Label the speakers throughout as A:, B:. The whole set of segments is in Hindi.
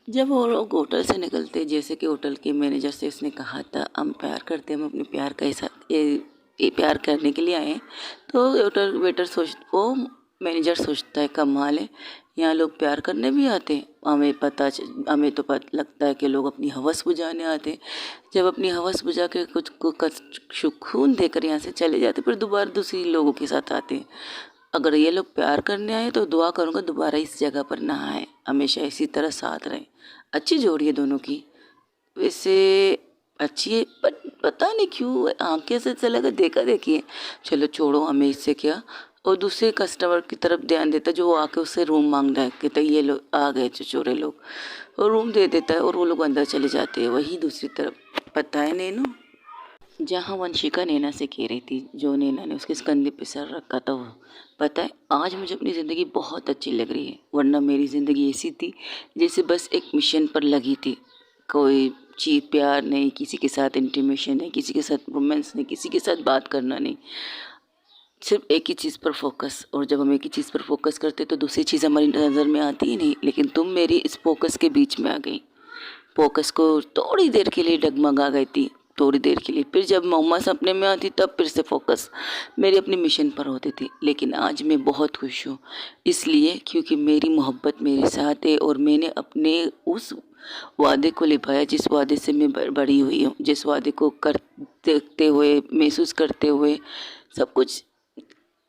A: जब वो लोग होटल से निकलते, जैसे कि होटल के मैनेजर से उसने कहा था हम प्यार करते हैं, हम अपने प्यार का ये प्यार करने के लिए आए हैं। तो होटल वेटर वो मैनेजर सोचता है कमाल है, यहाँ लोग प्यार करने भी आते हैं। हमें तो पता लगता है कि लोग अपनी हवस बुझाने आते हैं। जब अपनी हवस बुझा के कुछ को सुकून देकर यहाँ से चले जाते, फिर दोबारा दूसरी लोगों के साथ आते हैं। अगर ये लोग प्यार करने आए तो दुआ करूँगा दोबारा इस जगह पर ना आए, हमेशा इसी तरह साथ रहें। अच्छी जोड़ी है दोनों की। वैसे अच्छी है, पर पता नहीं क्यों आंखें से ऐसा लगा देखा देखी है। चलो छोड़ो, हमें इससे क्या। और दूसरे कस्टमर की तरफ ध्यान देता है, जो वो आके उससे रूम मांग रहा है, कहता है ये लोग आ गए चोरे लोग, और रूम दे देता है और वो लोग अंदर चले जाते हैं। वही दूसरी तरफ पता है नैनो, जहाँ वंशिका नैना से कह रही थी, जो नैना ने उसके कंधे पे सर रखा था, वो पता है आज मुझे अपनी ज़िंदगी बहुत अच्छी लग रही है। वरना मेरी ज़िंदगी ऐसी थी जैसे बस एक मिशन पर लगी थी। कोई चीज़ प्यार नहीं, किसी के साथ इंटीमेशन नहीं, किसी के साथ रोमांस नहीं, किसी के साथ बात करना नहीं, सिर्फ एक ही चीज़ पर फोकस। और जब हम एक ही चीज़ पर फोकस करते तो दूसरी चीज़ हमारी नज़र में आती ही नहीं। लेकिन तुम मेरी इस फोकस के बीच में आ गई। फोकस को थोड़ी देर के लिए डगमगा गई थी, थोड़ी देर के लिए। फिर जब मम्मा सपने में आती तब फिर से फोकस मेरी अपनी मिशन पर होती थी। लेकिन आज मैं बहुत खुश हूँ, इसलिए क्योंकि मेरी मोहब्बत मेरे साथ है और मैंने अपने उस वादे को निभाया जिस वादे से मैं बड़ी हुई हूँ, जिस वादे को कर देखते हुए, महसूस करते हुए सब कुछ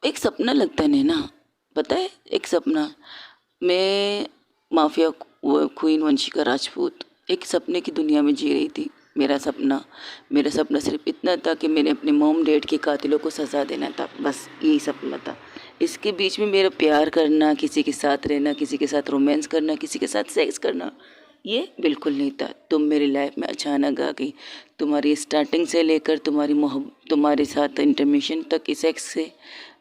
A: एक सपना लगता है ना, पता है एक सपना। मैं माफिया क्वीन वंशिका राजपूत एक सपने की दुनिया में जी रही थी। मेरा सपना सिर्फ इतना था कि मैंने अपने मॉम डैड के कातिलों को सजा देना था, बस यही सपना था। इसके बीच में मेरा प्यार करना, किसी के साथ रहना, किसी के साथ रोमांस करना, किसी के साथ सेक्स करना, ये बिल्कुल नहीं था। तुम मेरी लाइफ में अचानक आ गई। तुम्हारी स्टार्टिंग से लेकर तुम्हारी तुम्हारे साथ इंटरमिशन तक की सेक्स से,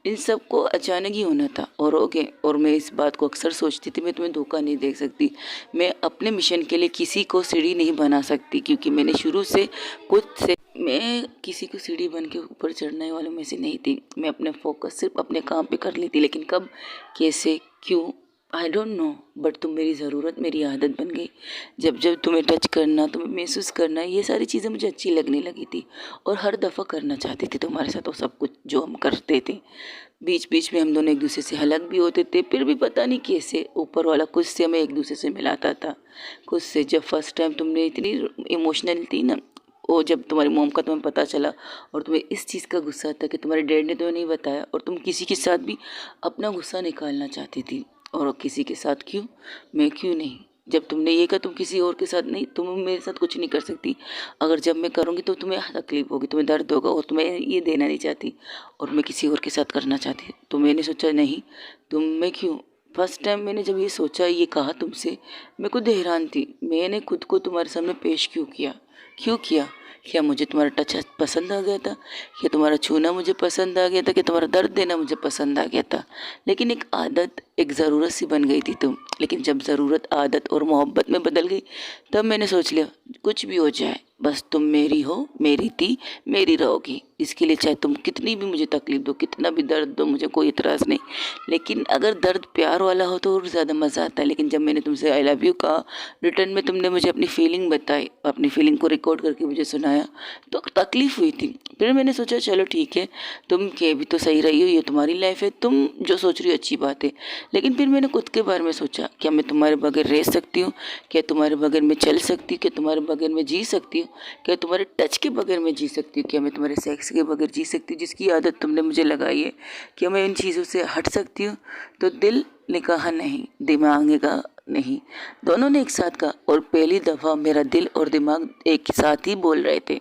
A: इन सब को अचानक ही होना था और हो गए। और मैं इस बात को अक्सर सोचती थी, मैं तुम्हें धोखा नहीं दे सकती। मैं अपने मिशन के लिए किसी को सीढ़ी नहीं बना सकती, क्योंकि मैंने शुरू से खुद से मैं किसी को सीढ़ी बन के ऊपर चढ़ने वालों में से नहीं थी। मैं अपने फोकस सिर्फ अपने काम पे कर ली थी। लेकिन कब, कैसे, क्यों, आई डोंट नो, बट तुम मेरी ज़रूरत, मेरी आदत बन गई। जब जब तुम्हें टच करना, तुम्हें महसूस करना, ये सारी चीज़ें मुझे अच्छी लगने लगी थी और हर दफ़ा करना चाहती थी तुम्हारे साथ वो सब कुछ जो हम करते थे। बीच बीच में हम दोनों एक दूसरे से अलग भी होते थे, फिर भी पता नहीं कैसे ऊपर वाला कुछ से हमें एक दूसरे से मिलाता था। कुछ से जब फर्स्ट टाइम तुमने इतनी इमोशनल थी ना, वो जब तुम्हारी मोम का तुम्हें पता चला और तुम्हें इस चीज़ का गुस्सा था कि तुम्हारे डैड ने तुम्हें नहीं बताया और तुम किसी के साथ भी अपना गुस्सा निकालना चाहती थी। और किसी के साथ क्यों, मैं क्यों नहीं। जब तुमने ये कहा तुम किसी और के साथ नहीं, तुम मेरे साथ कुछ नहीं कर सकती। अगर जब मैं करूँगी तो तुम्हें तकलीफ होगी, तुम्हें दर्द होगा और तुम्हें ये देना नहीं चाहती और मैं किसी और के साथ करना चाहती। तो मैंने सोचा नहीं, तुम मैं क्यों। फर्स्ट टाइम मैंने जब ये सोचा, ये कहा तुमसे, मैं खुद हैरान थी। मैंने खुद को तुम्हारे सामने पेश क्यों किया, क्यों किया। क्या मुझे तुम्हारा टच पसंद आ गया था, क्या तुम्हारा छूना मुझे पसंद आ गया था, कि तुम्हारा दर्द देना मुझे पसंद आ गया था। लेकिन एक आदत, एक ज़रूरत सी बन गई थी तुम। लेकिन जब ज़रूरत आदत और मोहब्बत में बदल गई, तब मैंने सोच लिया कुछ भी हो जाए, बस तुम मेरी हो, मेरी थी, मेरी रहोगी। इसके लिए चाहे तुम कितनी भी मुझे तकलीफ दो, कितना भी दर्द दो, मुझे कोई इतराज़ नहीं। लेकिन अगर दर्द प्यार वाला हो तो और ज़्यादा मज़ा आता है। लेकिन जब मैंने तुमसे आई लव यू कहा, रिटर्न में तुमने मुझे अपनी फीलिंग बताई, अपनी फीलिंग को रिकॉर्ड करके मुझे सुनाया, तो तकलीफ़ हुई थी। फिर मैंने सोचा चलो ठीक है, तुम के भी तो सही रही हो, ये तुम्हारी लाइफ है, तुम जो सोच रही हो अच्छी बात है। लेकिन फिर मैंने खुद के बारे में सोचा, क्या मैं तुम्हारे बगैर रह सकती हूँ, क्या तुम्हारे बगैर में चल सकती हूँ, क्या तुम्हारे बगैर में जी सकती हूँ, क्या तुम्हारे टच के बगैर में जी सकती हूँ, क्या मैं तुम्हारे सेक्स के बगैर जी सकती हूँ जिसकी आदत तुमने मुझे लगाई है। क्या मैं इन चीज़ों से हट सकती हूँ। तो दिल ने कहा नहीं, दिमाग ने कहा नहीं, दोनों ने एक साथ कहा। और पहली दफ़ा मेरा दिल और दिमाग एक साथ ही बोल रहे थे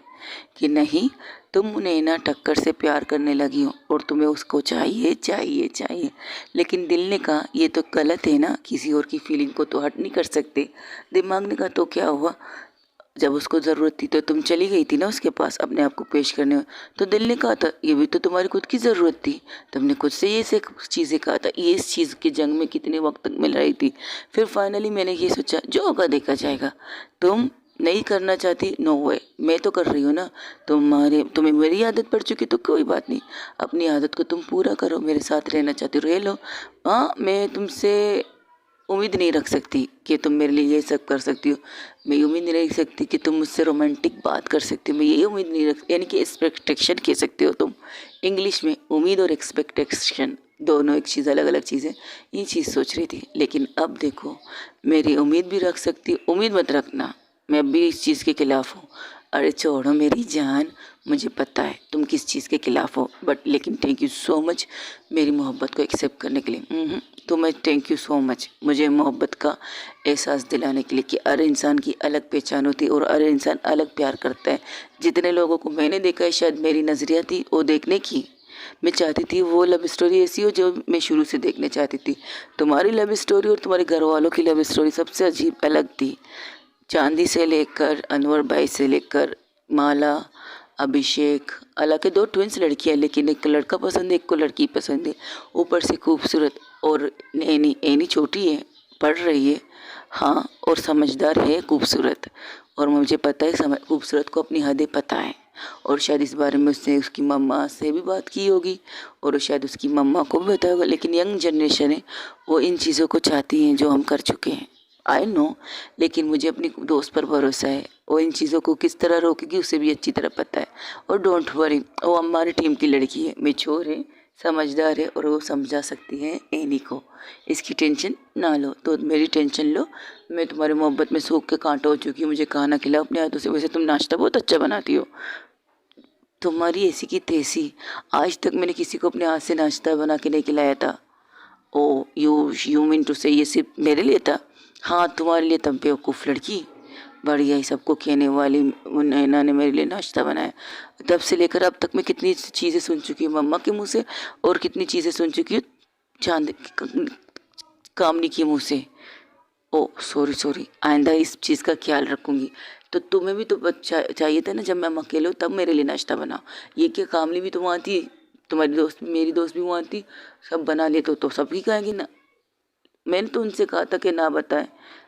A: कि नहीं, तुम नैना टक्कर से प्यार करने लगी हो और तुम्हें उसको चाहिए चाहिए चाहिए। लेकिन दिल ने कहा ये तो गलत है ना, किसी और की फीलिंग को तो हट नहीं कर सकते। दिमाग ने कहा तो क्या हुआ, जब उसको ज़रूरत थी तो तुम चली गई थी ना उसके पास अपने आप को पेश करने में। तो दिल ने कहा था ये भी तो तुम्हारी खुद की ज़रूरत थी, तुमने खुद से ये से चीज़ें कहा था। ये इस चीज़ की जंग में कितने वक्त तक मिल रही थी। फिर फाइनली मैंने ये सोचा जो होगा देखा जाएगा। तुम नहीं करना चाहती, नो वे, मैं तो कर रही हूँ ना। तुम्हें मेरी आदत पड़ चुकी तो कोई बात नहीं, अपनी आदत को तुम पूरा करो। मेरे साथ रहना चाहती हो रह लो। हाँ, मैं तुमसे उम्मीद नहीं रख सकती कि तुम मेरे लिए ये सब कर सकती हो। मैं ये उम्मीद नहीं रख सकती कि तुम मुझसे रोमांटिक बात कर सकती हो। मैं ये उम्मीद नहीं रख, यानी कि एक्सपेक्टेशन कह सकते हो तुम। इंग्लिश में उम्मीद और एक्सपेक्टेशन दोनों एक चीज़, अलग अलग चीज़ें। ये चीज़ सोच रही थी, लेकिन अब देखो मेरी उम्मीद भी रख सकती हो। उम्मीद मत रखना, मैं अब भी इस चीज़ के खिलाफ़ हूँ। अरे छोड़ो मेरी जान, मुझे पता है तुम किस चीज़ के खिलाफ़ हो, बट लेकिन थैंक यू सो मच मेरी मोहब्बत को एक्सेप्ट करने के लिए। तो मैं थैंक यू सो मच मुझे मोहब्बत का एहसास दिलाने के लिए कि हर इंसान की अलग पहचान होती है और हर इंसान अलग प्यार करता है। जितने लोगों को मैंने देखा है, शायद मेरी नज़रिया थी वो देखने की। मैं चाहती थी वो लव स्टोरी ऐसी हो जो मैं शुरू से देखने चाहती थी। तुम्हारी लव स्टोरी और तुम्हारे घर वालों की लव स्टोरी सबसे अजीब अलग थी। चांदी से लेकर अनवर भाई से लेकर माला, अभिषेक, हालांकि दो ट्विंस लड़कियां, लेकिन एक लड़का पसंद है एक को लड़की पसंद है। ऊपर से खूबसूरत, और एनी एनी छोटी है, पढ़ रही है, हाँ, और समझदार है, खूबसूरत। और मुझे पता है समझ खूबसूरत को अपनी हदें पता है। और शायद इस बारे में उसने उसकी मम्मा से भी बात की होगी और शायद उसकी मम्मा को भी बताया होगा। लेकिन यंग जनरेशन है, वो इन चीज़ों को चाहती हैं जो हम कर चुके हैं, आई नो। लेकिन मुझे अपनी दोस्त पर भरोसा है, वो इन चीज़ों को किस तरह रोकेगी उसे भी अच्छी तरह पता है। और डोंट वरी, वो हमारी टीम की लड़की है, मैच्योर है, समझदार है, और वो समझा सकती है एनी को। इसकी टेंशन ना लो, तो मेरी टेंशन लो। मैं तुम्हारी मोहब्बत में सूख के कांटा हो चुकी हूँ, मुझे खाना खिलाओ अपने हाथों से। वैसे तुम नाश्ता बहुत अच्छा बनाती हो, तुम्हारी ऐसी की तैसी। आज तक मैंने किसी को अपने हाथ से नाश्ता बना के नहीं खिलाया था। ओ यू मीन टू से ये सिर्फ मेरे लिए था? हाँ, तुम्हारे लिए तब, बेवकूफ़ लड़की। बढ़िया ही सबको कहने वाली नैना ने मेरे लिए नाश्ता बनाया। तब से लेकर अब तक मैं कितनी चीज़ें सुन चुकी हूँ मम्मा के मुँह से, और कितनी चीज़ें सुन चुकी हूँ चांद कामनी के मुँह से। ओ सॉरी सॉरी, आइंदा इस चीज़ का ख्याल रखूँगी। तो तुम्हें भी तो बच्चा चाहिए था ना, जब मैं अकेले हूँ तब मेरे लिए नाश्ता बनाओ। ये क्या, कामनी भी तो वहाँ थी, तुम्हारी दोस्त, मेरी दोस्त भी वहाँ थी, सब बना ले तो सभी खाएंगे ना। मैंने तो उनसे कहा था कि ना बताएं,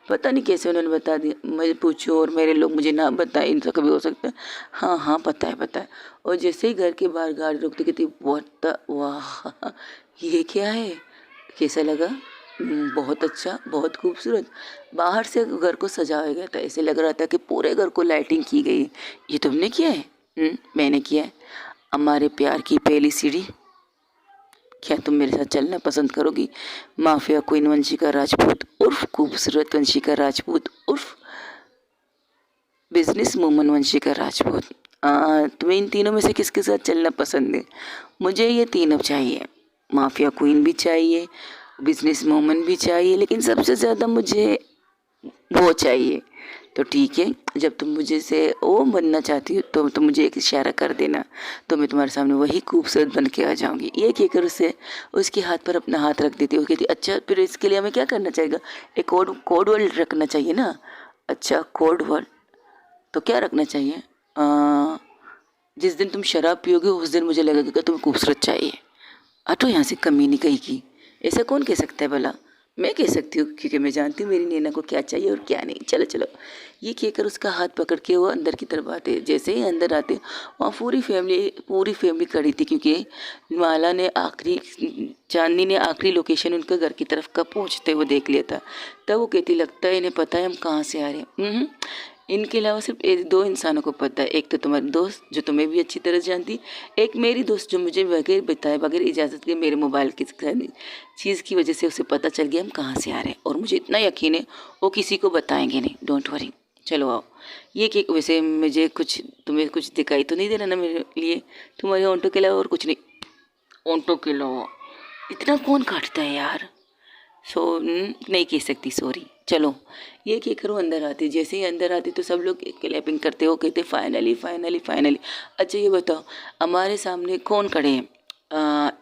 A: पता नहीं कैसे उन्होंने बता दिया। मैं पूछूं और मेरे लोग मुझे ना बताएं, इनसे कभी हो सकता है? हाँ हाँ, पता है पता है। और जैसे ही घर के बाहर गाड़ी रोकती कहती व्हाट द वाह, ये क्या है, कैसा लगा? बहुत अच्छा, बहुत खूबसूरत। बाहर से घर को सजाया गया था, ऐसे लग रहा था कि पूरे घर को लाइटिंग की गई है। ये तुमने किया है? मैंने किया है। हमारे प्यार की पहली सीढ़ी। क्या तुम मेरे साथ चलना पसंद करोगी? माफिया क्वीन वंशिका राजपूत उर्फ खूबसूरत वंशिका राजपूत उर्फ बिजनेस वूमन वंशिका राजपूत। तुम्हें इन तीनों में से किसके साथ चलना पसंद है? मुझे ये तीनों चाहिए, माफिया क्वीन भी चाहिए, बिजनेस वूमन भी चाहिए, लेकिन सबसे ज़्यादा मुझे वो चाहिए। तो ठीक है, जब तुम मुझे से वो बनना चाहती हो तो तुम मुझे एक इशारा कर देना, तो मैं तुम्हारे सामने वही खूबसूरत बन के आ जाऊंगी। ये कहकर उसे उसके हाथ पर अपना हाथ रख देती। वो कहती अच्छा, फिर इसके लिए हमें क्या करना चाहिए? एक कोड कोड वर्ड रखना चाहिए ना? अच्छा, कोड वर्ड तो क्या रखना चाहिए? जिस दिन तुम शराब पियोगे उस दिन मुझे लगेगा कि तुम्हें खूबसूरत चाहिए। हटो यहाँ से, कमीनी कहीं की। ऐसा कौन कह सकता है भला? मैं कह सकती हूँ, क्योंकि मैं जानती हूँ मेरी नैना को क्या चाहिए और क्या नहीं। चलो चलो, ये कहकर उसका हाथ पकड़ के वो अंदर की तरफ आते। जैसे ही अंदर आते, वहाँ पूरी फैमिली खड़ी थी, क्योंकि माला ने आखिरी, चांदनी ने आखिरी लोकेशन उनके घर की तरफ का पहुँचते हुए देख लिया था। तब वो कहती लगता है इन्हें पता है हम कहाँ से आ रहे हैं। इनके अलावा सिर्फ दो इंसानों को पता है, एक तो तुम्हारी दोस्त जो तुम्हें भी अच्छी तरह जानती, एक मेरी दोस्त जो मुझे बगैर बताए, बगैर इजाज़त के मेरे मोबाइल की चीज़ की वजह से उसे पता चल गया हम कहाँ से आ रहे हैं। और मुझे इतना यकीन है वो किसी को बताएंगे नहीं, डोंट वरी। चलो आओ। ये कि वैसे मुझे कुछ, तुम्हें कुछ दिखाई तो नहीं दे रहा ना मेरे लिए? तुम्हारे ऑटो के अलावा और कुछ नहीं? ऑटो के अलावा इतना कौन काटता है यार? नहीं कह सकती, सॉरी। चलो, ये कह कर वो अंदर आती। जैसे ही अंदर आती तो सब लोग क्लैपिंग करते हो, कहते फाइनली फाइनली फाइनली। अच्छा ये बताओ, हमारे सामने कौन खड़े हैं?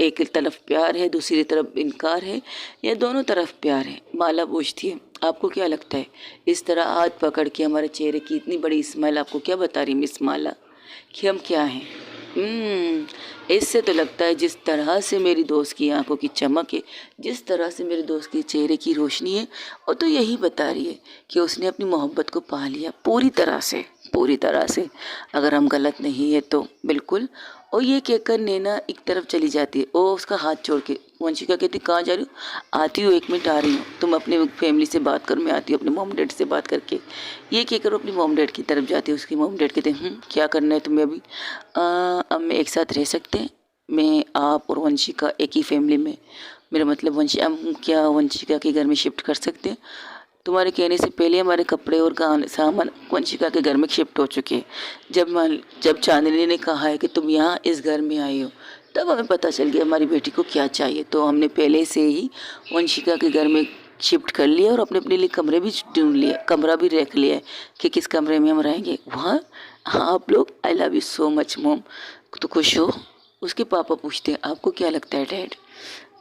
A: एक तरफ प्यार है, दूसरी तरफ इनकार है, या दोनों तरफ प्यार है? माला पूछती है। आपको क्या लगता है? इस तरह हाथ पकड़ के हमारे चेहरे की इतनी बड़ी स्माइल आपको क्या बता रही मिस माला कि हम क्या हैं? इससे तो लगता है जिस तरह से मेरी दोस्त की आंखों की चमक है, जिस तरह से मेरे दोस्त के चेहरे की रोशनी है, वो तो यही बता रही है कि उसने अपनी मोहब्बत को पा लिया पूरी तरह से, पूरी तरह से। अगर हम गलत नहीं है तो बिल्कुल। और ये कहकर नैना एक तरफ चली जाती है। वो उसका हाथ छोड़ के, वंशिका कहती कहाँ जा रही हो? आती हूँ, 1 मिनट आ रही हूँ, तुम अपने फैमिली से बात कर, मैं आती हूँ अपने मॉम डैड से बात करके। ये कहकर वो अपनी मॉम डैड की तरफ जाती है। उसकी मॉम डैड कहते हैं क्या करना है तुम्हें अभी? अब मैं एक साथ रह सकते हैं, मैं आप और वंशिका एक ही फैमिली में, मेरा मतलब हम क्या वंशिका के घर में शिफ्ट कर सकते हैं? तुम्हारे कहने से पहले हमारे कपड़े और सामान वंशिका के घर में शिफ्ट हो चुके हैं। जब चांदनी ने कहा है कि तुम यहाँ इस घर में आई हो, तब हमें पता चल गया हमारी बेटी को क्या चाहिए। तो हमने पहले से ही वंशिका के घर में शिफ्ट कर लिया और अपने अपने लिए कमरे भी ढूंढ लिया, कमरा भी रख लिया है कि किस कमरे में हम रहेंगे वहाँ। हाँ आप लोग, आई love you so much mom. तो खुश हो? उसके पापा पूछते हैं आपको क्या लगता है डैड,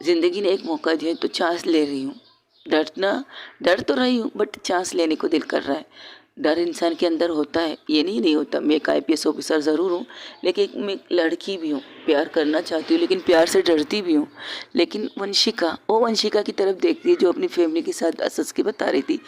A: ज़िंदगी ने एक मौका दिया तो चांस ले रही हूँ। डर तो रही हूँ बट चांस लेने को दिल कर रहा है। डर इंसान के अंदर होता है, ये नहीं होता। मैं एक IPS ऑफिसर ज़रूर हूँ, लेकिन मैं एक लड़की भी हूँ, प्यार करना चाहती हूँ लेकिन प्यार से डरती भी हूँ। लेकिन वंशिका की तरफ देखती है जो अपनी फैमिली के साथ हंस के बता रही थी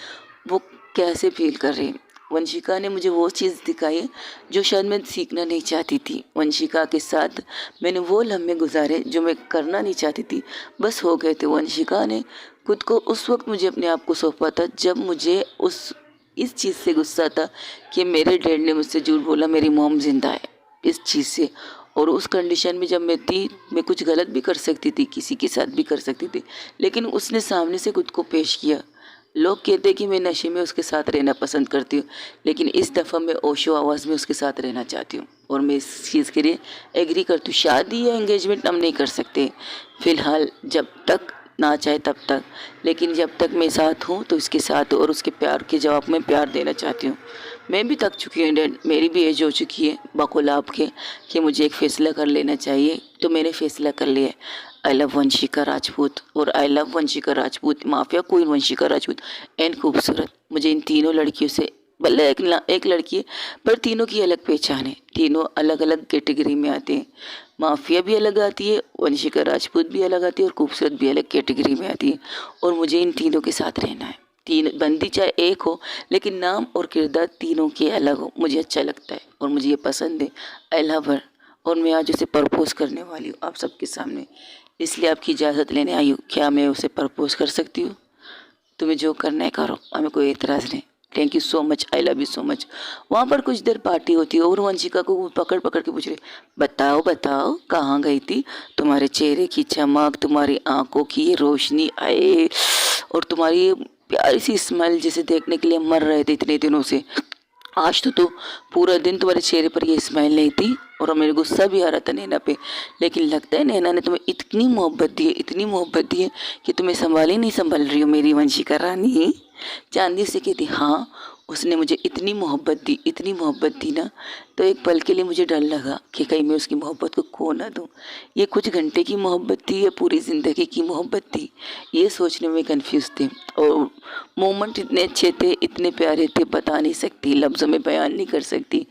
A: वो कैसे फील कर रही है। वंशिका ने मुझे वो चीज़ दिखाई है जो शायद मैं सीखना नहीं चाहती थी। वंशिका के साथ मैंने वो लम्हे गुजारे जो मैं करना नहीं चाहती थी, बस हो गए थे। वंशिका ने खुद को उस वक्त मुझे अपने आप को सौंपा था जब मुझे इस चीज़ से गुस्सा था कि मेरे डैड ने मुझसे झूठ बोला मेरी मॉम जिंदा है, इस चीज़ से। और उस कंडीशन में जब मैं थी, मैं कुछ गलत भी कर सकती थी, किसी के साथ भी कर सकती थी, लेकिन उसने सामने से खुद को पेश किया। लोग कहते कि मैं नशे में उसके साथ रहना पसंद करती हूँ, लेकिन इस दफ़ा मैं ओशो आवाज़ में उसके साथ रहना चाहती हूँ और मैं इस चीज़ के लिए एग्री करती हूँ। शादी या एंगेजमेंट हम नहीं कर सकते फ़िलहाल, जब तक ना चाहे तब तक, लेकिन जब तक मैं साथ हूँ तो इसके साथ हूँ और उसके प्यार के जवाब में प्यार देना चाहती हूँ। मैं भी थक चुकी हूँ डैड, मेरी भी एज हो चुकी है बकौल आपके कि मुझे एक फ़ैसला कर लेना चाहिए। तो मैंने फ़ैसला कर लिया है। आई लव वंशिका राजपूत और I love Vanshika Rajput, mafia queen Vanshika Rajput and खूबसूरत। मुझे इन तीनों लड़कियों से, भले एक लड़की है पर तीनों की अलग पहचान है, तीनों अलग अलग कैटेगरी में आते हैं। माफिया भी अलग आती है, वंशिका राजपूत भी अलग आती है और खूबसूरत भी अलग कैटेगरी में आती है। और मुझे इन तीनों के साथ रहना है। तीन बंदी चाहे एक हो, लेकिन नाम और किरदार तीनों के अलग हो, मुझे अच्छा लगता है और मुझे ये पसंद है। आई लव हर। और मैं आज उसे प्रपोज करने वाली हूँ आप सबके सामने, इसलिए आपकी इजाज़त लेने आई हूँ। क्या मैं उसे प्रपोज कर सकती हूँ? तुम्हें जो करना है करो, हमें कोई एतराज़ नहीं। Thank you so much, I love you so much. वहाँ पर कुछ देर पार्टी होती है और वंशिका को वो पकड़ पकड़ के पूछ रहे, बताओ बताओ कहाँ गई थी? तुम्हारे चेहरे की चमक, तुम्हारी आंखों की ये रोशनी, आए, और तुम्हारी ये प्यारी सी स्माइल जिसे देखने के लिए मर रहे थे इतने दिनों से। आज तो पूरा दिन तुम्हारे चेहरे पर ये स्माइल नहीं थी और मेरे गुस्सा भी आ रहा था नैना पे, लेकिन लगता है नैना ने तुम्हें इतनी मोहब्बत दी है, इतनी मोहब्बत दी है कि तुम्हें संभाल ही नहीं संभल रही हो मेरी वंशिका रानी। चांदी से कहती हाँ, उसने मुझे इतनी मोहब्बत दी, इतनी मोहब्बत दी ना, तो एक पल के लिए मुझे डर लगा कि कहीं मैं उसकी मोहब्बत को खो ना दूँ। ये कुछ घंटे की मोहब्बत थी या पूरी ज़िंदगी की मोहब्बत थी, ये सोचने में कंफ्यूज थे। और मोमेंट इतने अच्छे थे, इतने प्यारे थे, बता नहीं सकती, लफ्ज़ों में बयान नहीं कर सकती।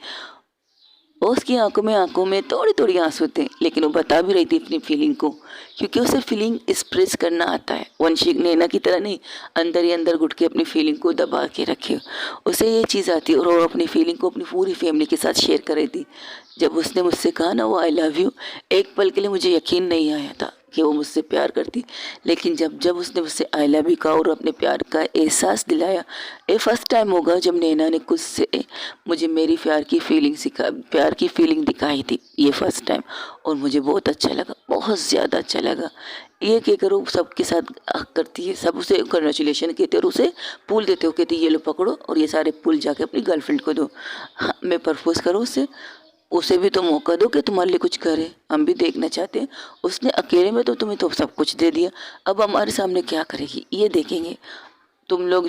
A: और उसकी आंखों में थोड़ी थोड़ी आंसू थे, लेकिन वो बता भी रही थी अपनी फीलिंग को, क्योंकि उसे फीलिंग एक्सप्रेस करना आता है। वंशिक नैना की तरह नहीं, अंदर ही अंदर घुट के अपनी फीलिंग को दबा के रखे, उसे ये चीज़ आती है। और वो अपनी फीलिंग को अपनी पूरी फैमिली के साथ शेयर कर रही थी। जब उसने मुझसे कहा ना वो आई लव यू, एक पल के लिए मुझे यकीन नहीं आया था कि वो मुझसे प्यार करती, लेकिन जब जब उसने मुझसे आई लव यू कहा और अपने प्यार का एहसास दिलाया, ये फर्स्ट टाइम होगा जब नैना ने खुद से मुझे मेरी प्यार की फीलिंग दिखाई थी, ये फर्स्ट टाइम। और मुझे बहुत अच्छा लगा, बहुत ज़्यादा अच्छा लगा। ये कहकर वो सबके साथ करती है, सब उसे कंग्रेचुलेशन कहते और उसे फूल देते हो, कहती ये लो पकड़ो और ये सारे फूल जाके अपनी गर्लफ्रेंड को दो। हाँ, मैं प्रपोज करूँ उसे भी तो मौका दो कि तुम्हारे लिए कुछ करे, हम भी देखना चाहते हैं। उसने अकेले में तो तुम्हें तो सब कुछ दे दिया, अब हमारे सामने क्या करेगी ये देखेंगे। तुम लोग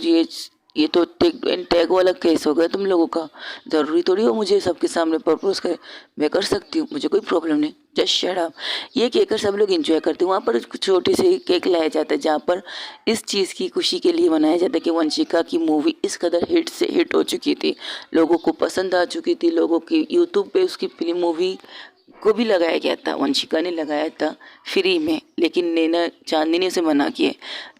A: ये तो टेक एंड टैग वाला केस हो गया तुम लोगों का। ज़रूरी थोड़ी हो मुझे सबके सामने प्रपोज करे, मैं कर सकती हूँ, मुझे कोई प्रॉब्लम नहीं, जस्ट शट अप। ये कहकर सब लोग एंजॉय करते हैं। वहाँ पर एक छोटे से केक लाया जाता है जहाँ पर इस चीज़ की खुशी के लिए मनाया जाता है कि वंशिका की मूवी इस कदर हिट से हिट हो चुकी थी, लोगों को पसंद आ चुकी थी, लोगों की यूट्यूब पे उसकी फिल्म मूवी को भी लगाया गया था, वंशिका ने लगाया था फ्री में, लेकिन नैना चांदनी ने उसे मना किया,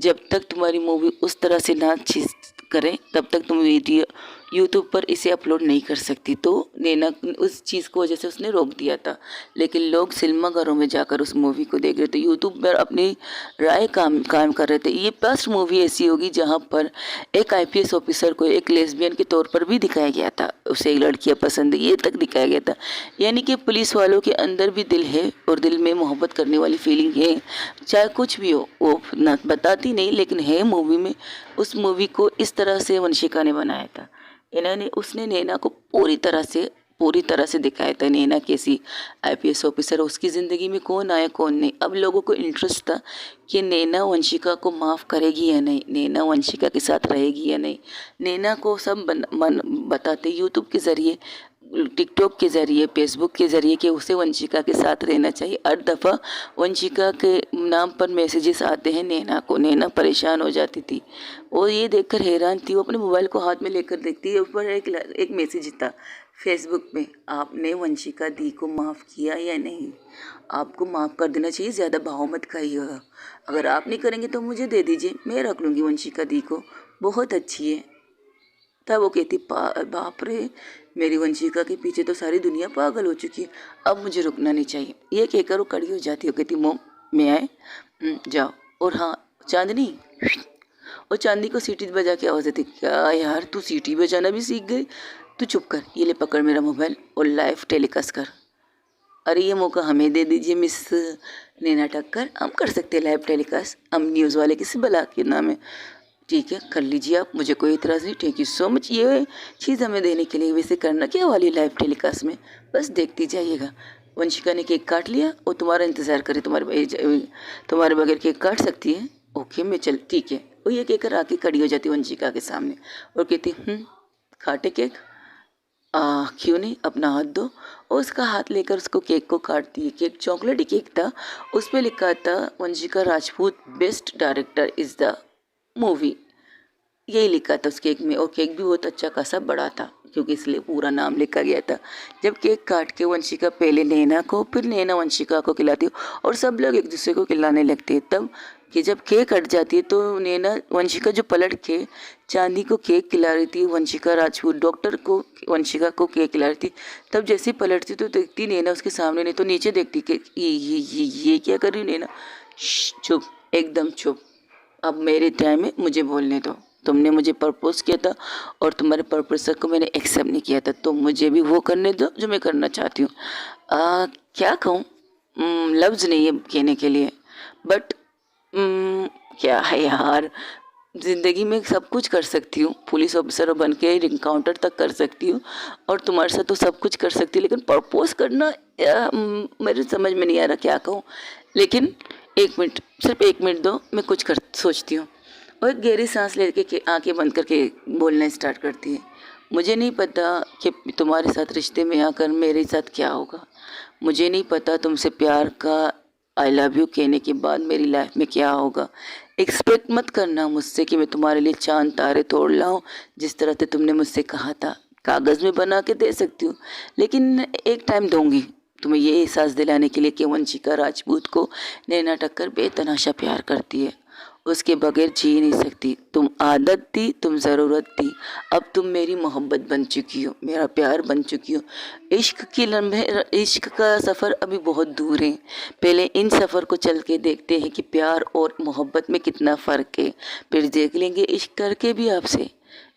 A: जब तक तुम्हारी मूवी उस तरह से ना चीज करें तब तक तुम वीडियो यूट्यूब पर इसे अपलोड नहीं कर सकती। तो नैना उस चीज़ को वजह से उसने रोक दिया था, लेकिन लोग सिनेमाघरों में जाकर उस मूवी को देख रहे थे, यूट्यूब पर अपनी राय कायम कर रहे थे। ये फर्स्ट मूवी ऐसी होगी जहाँ पर एक आईपीएस ऑफिसर को एक लेस्बियन के तौर पर भी दिखाया गया था, उसे एक लड़कियाँ पसंद है ये तक दिखाया गया था। यानी कि पुलिस वालों के अंदर भी दिल है और दिल में मोहब्बत करने वाली फीलिंग है, चाहे कुछ भी हो वो ना बताती नहीं, लेकिन है मूवी में। उस मूवी को इस तरह से वंशिका ने बनाया था। इन्होंने उसने नैना को पूरी तरह से दिखाया था। नैना कैसी आईपीएस ऑफिसर, उसकी ज़िंदगी में कौन आया कौन नहीं। अब लोगों को इंटरेस्ट था कि नैना वंशिका को माफ़ करेगी या नहीं, नैना वंशिका के साथ रहेगी या नहीं। नैना को सब बताते यूट्यूब के ज़रिए, टिकटॉक के ज़रिए, फेसबुक के ज़रिए कि उसे वंशिका के साथ रहना चाहिए। हर दफ़ा वंशिका के नाम पर मैसेजेस आते हैं नैना को, नैना परेशान हो जाती थी। वो ये देखकर हैरान थी, वो अपने मोबाइल को हाथ में लेकर देखती है, ऊपर एक मैसेज था फेसबुक में, आपने वंशिका दी को माफ़ किया या नहीं, आपको माफ़ कर देना चाहिए, ज़्यादा भाव मत खाइएगा, अगर आप नहीं करेंगे तो मुझे दे दीजिए, मैं रख लूँगी वंशिका दी को, बहुत अच्छी है। तब वो कहती बाप रे, मेरी वंशिका के पीछे तो सारी दुनिया पागल हो चुकी है, अब मुझे रुकना नहीं चाहिए। ये कहकर वो कड़ी हो जाती है, कहती मोम मैं आए, जाओ। और हाँ चांदनी, और चांदी को सीटी बजा के आवाज़ देती, क्या यार तू सीटी बजाना भी सीख गई, तू चुप कर, ये ले पकड़ मेरा मोबाइल और लाइव टेलीकास्ट कर। अरे ये मौका हमें दे दीजिए मिस नैना टक्कर, हम कर सकते हैं लाइव टेलीकास्ट, हम न्यूज़ वाले किसी बला के नाम है, ठीक है कर लीजिए आप, मुझे कोई इतराज़ नहीं, थैंक यू सो मच ये चीज़ हमें देने के लिए। वैसे करना क्या वाली लाइव टेलीकास्ट में, बस देखती जाइएगा। वंशिका ने केक काट लिया और तुम्हारा इंतज़ार करे, तुम्हारे बगैर केक काट सकती है, ओके मैं चल ठीक है। वो ये कहकर आके खड़ी हो जाती वंशिका के सामने और कहती काटे केक, क्यों नहीं, अपना हाथ दो। और उसका हाथ लेकर उसको केक को काटती है। केक चॉकलेटी केक था, उस पर लिखा था Vanshika Rajput best director is the movie, यही लिखा था उस केक में। और केक भी बहुत अच्छा खासा बड़ा था, क्योंकि इसलिए पूरा नाम लिखा गया था। जब केक काट के वंशिका पहले नैना को, फिर नैना वंशिका को खिलाती है और सब लोग एक दूसरे को खिलाने लगते हैं। तब कि जब केक कट जाती है तो नैना वंशिका जो पलट के चांदी को केक खिला रही थी, वंशिका राजपूत डॉक्टर को वंशिका को केक खिला रही थी, तब जैसे ही पलटती तो देखती नैना उसके सामने नहीं तो नीचे देखती कि ये क्या कर रही नैना, चुप, एकदम चुप, अब मेरे टाइम में मुझे बोलने दो। तुमने मुझे प्रपोज किया था और तुम्हारे प्रपोजल को मैंने एक्सेप्ट नहीं किया था, तो मुझे भी वो करने दो जो मैं करना चाहती हूँ। क्या कहूँ, लफ्ज़ नहीं है कहने के लिए, बट क्या है यार, ज़िंदगी में सब कुछ कर सकती हूँ, पुलिस ऑफिसर बन के इनकाउंटर तक कर सकती हूँ और तुम्हारे साथ तो सब कुछ कर सकती हूँ, लेकिन प्रपोज करना मेरे समझ में नहीं आ रहा क्या कहूँ। लेकिन एक मिनट, सिर्फ एक मिनट दो, मैं कुछ कर सोचती हूँ। और एक गहरी सांस लेके आंखें बंद करके बोलना स्टार्ट करती है। मुझे नहीं पता कि तुम्हारे साथ रिश्ते में आकर मेरे साथ क्या होगा, मुझे नहीं पता तुमसे प्यार का आई लव यू कहने के बाद मेरी लाइफ में क्या होगा। एक्सपेक्ट मत करना मुझसे कि मैं तुम्हारे लिए चांद तारे तोड़ लाऊं, जिस तरह से तुमने मुझसे कहा था। कागज़ में बना के दे सकती हूँ, लेकिन एक टाइम दूंगी तुम्हें ये एहसास दिलाने के लिए कि वंशिका राजपूत को नैना टक्कर बेतहाशा प्यार करती है, उसके बगैर जी नहीं सकती। तुम आदत थी, तुम ज़रूरत थी, अब तुम मेरी मोहब्बत बन चुकी हो, मेरा प्यार बन चुकी हो। इश्क का सफ़र अभी बहुत दूर है, पहले इन सफ़र को चल के देखते हैं कि प्यार और मोहब्बत में कितना फ़र्क है, फिर देख लेंगे इश्क करके भी आपसे।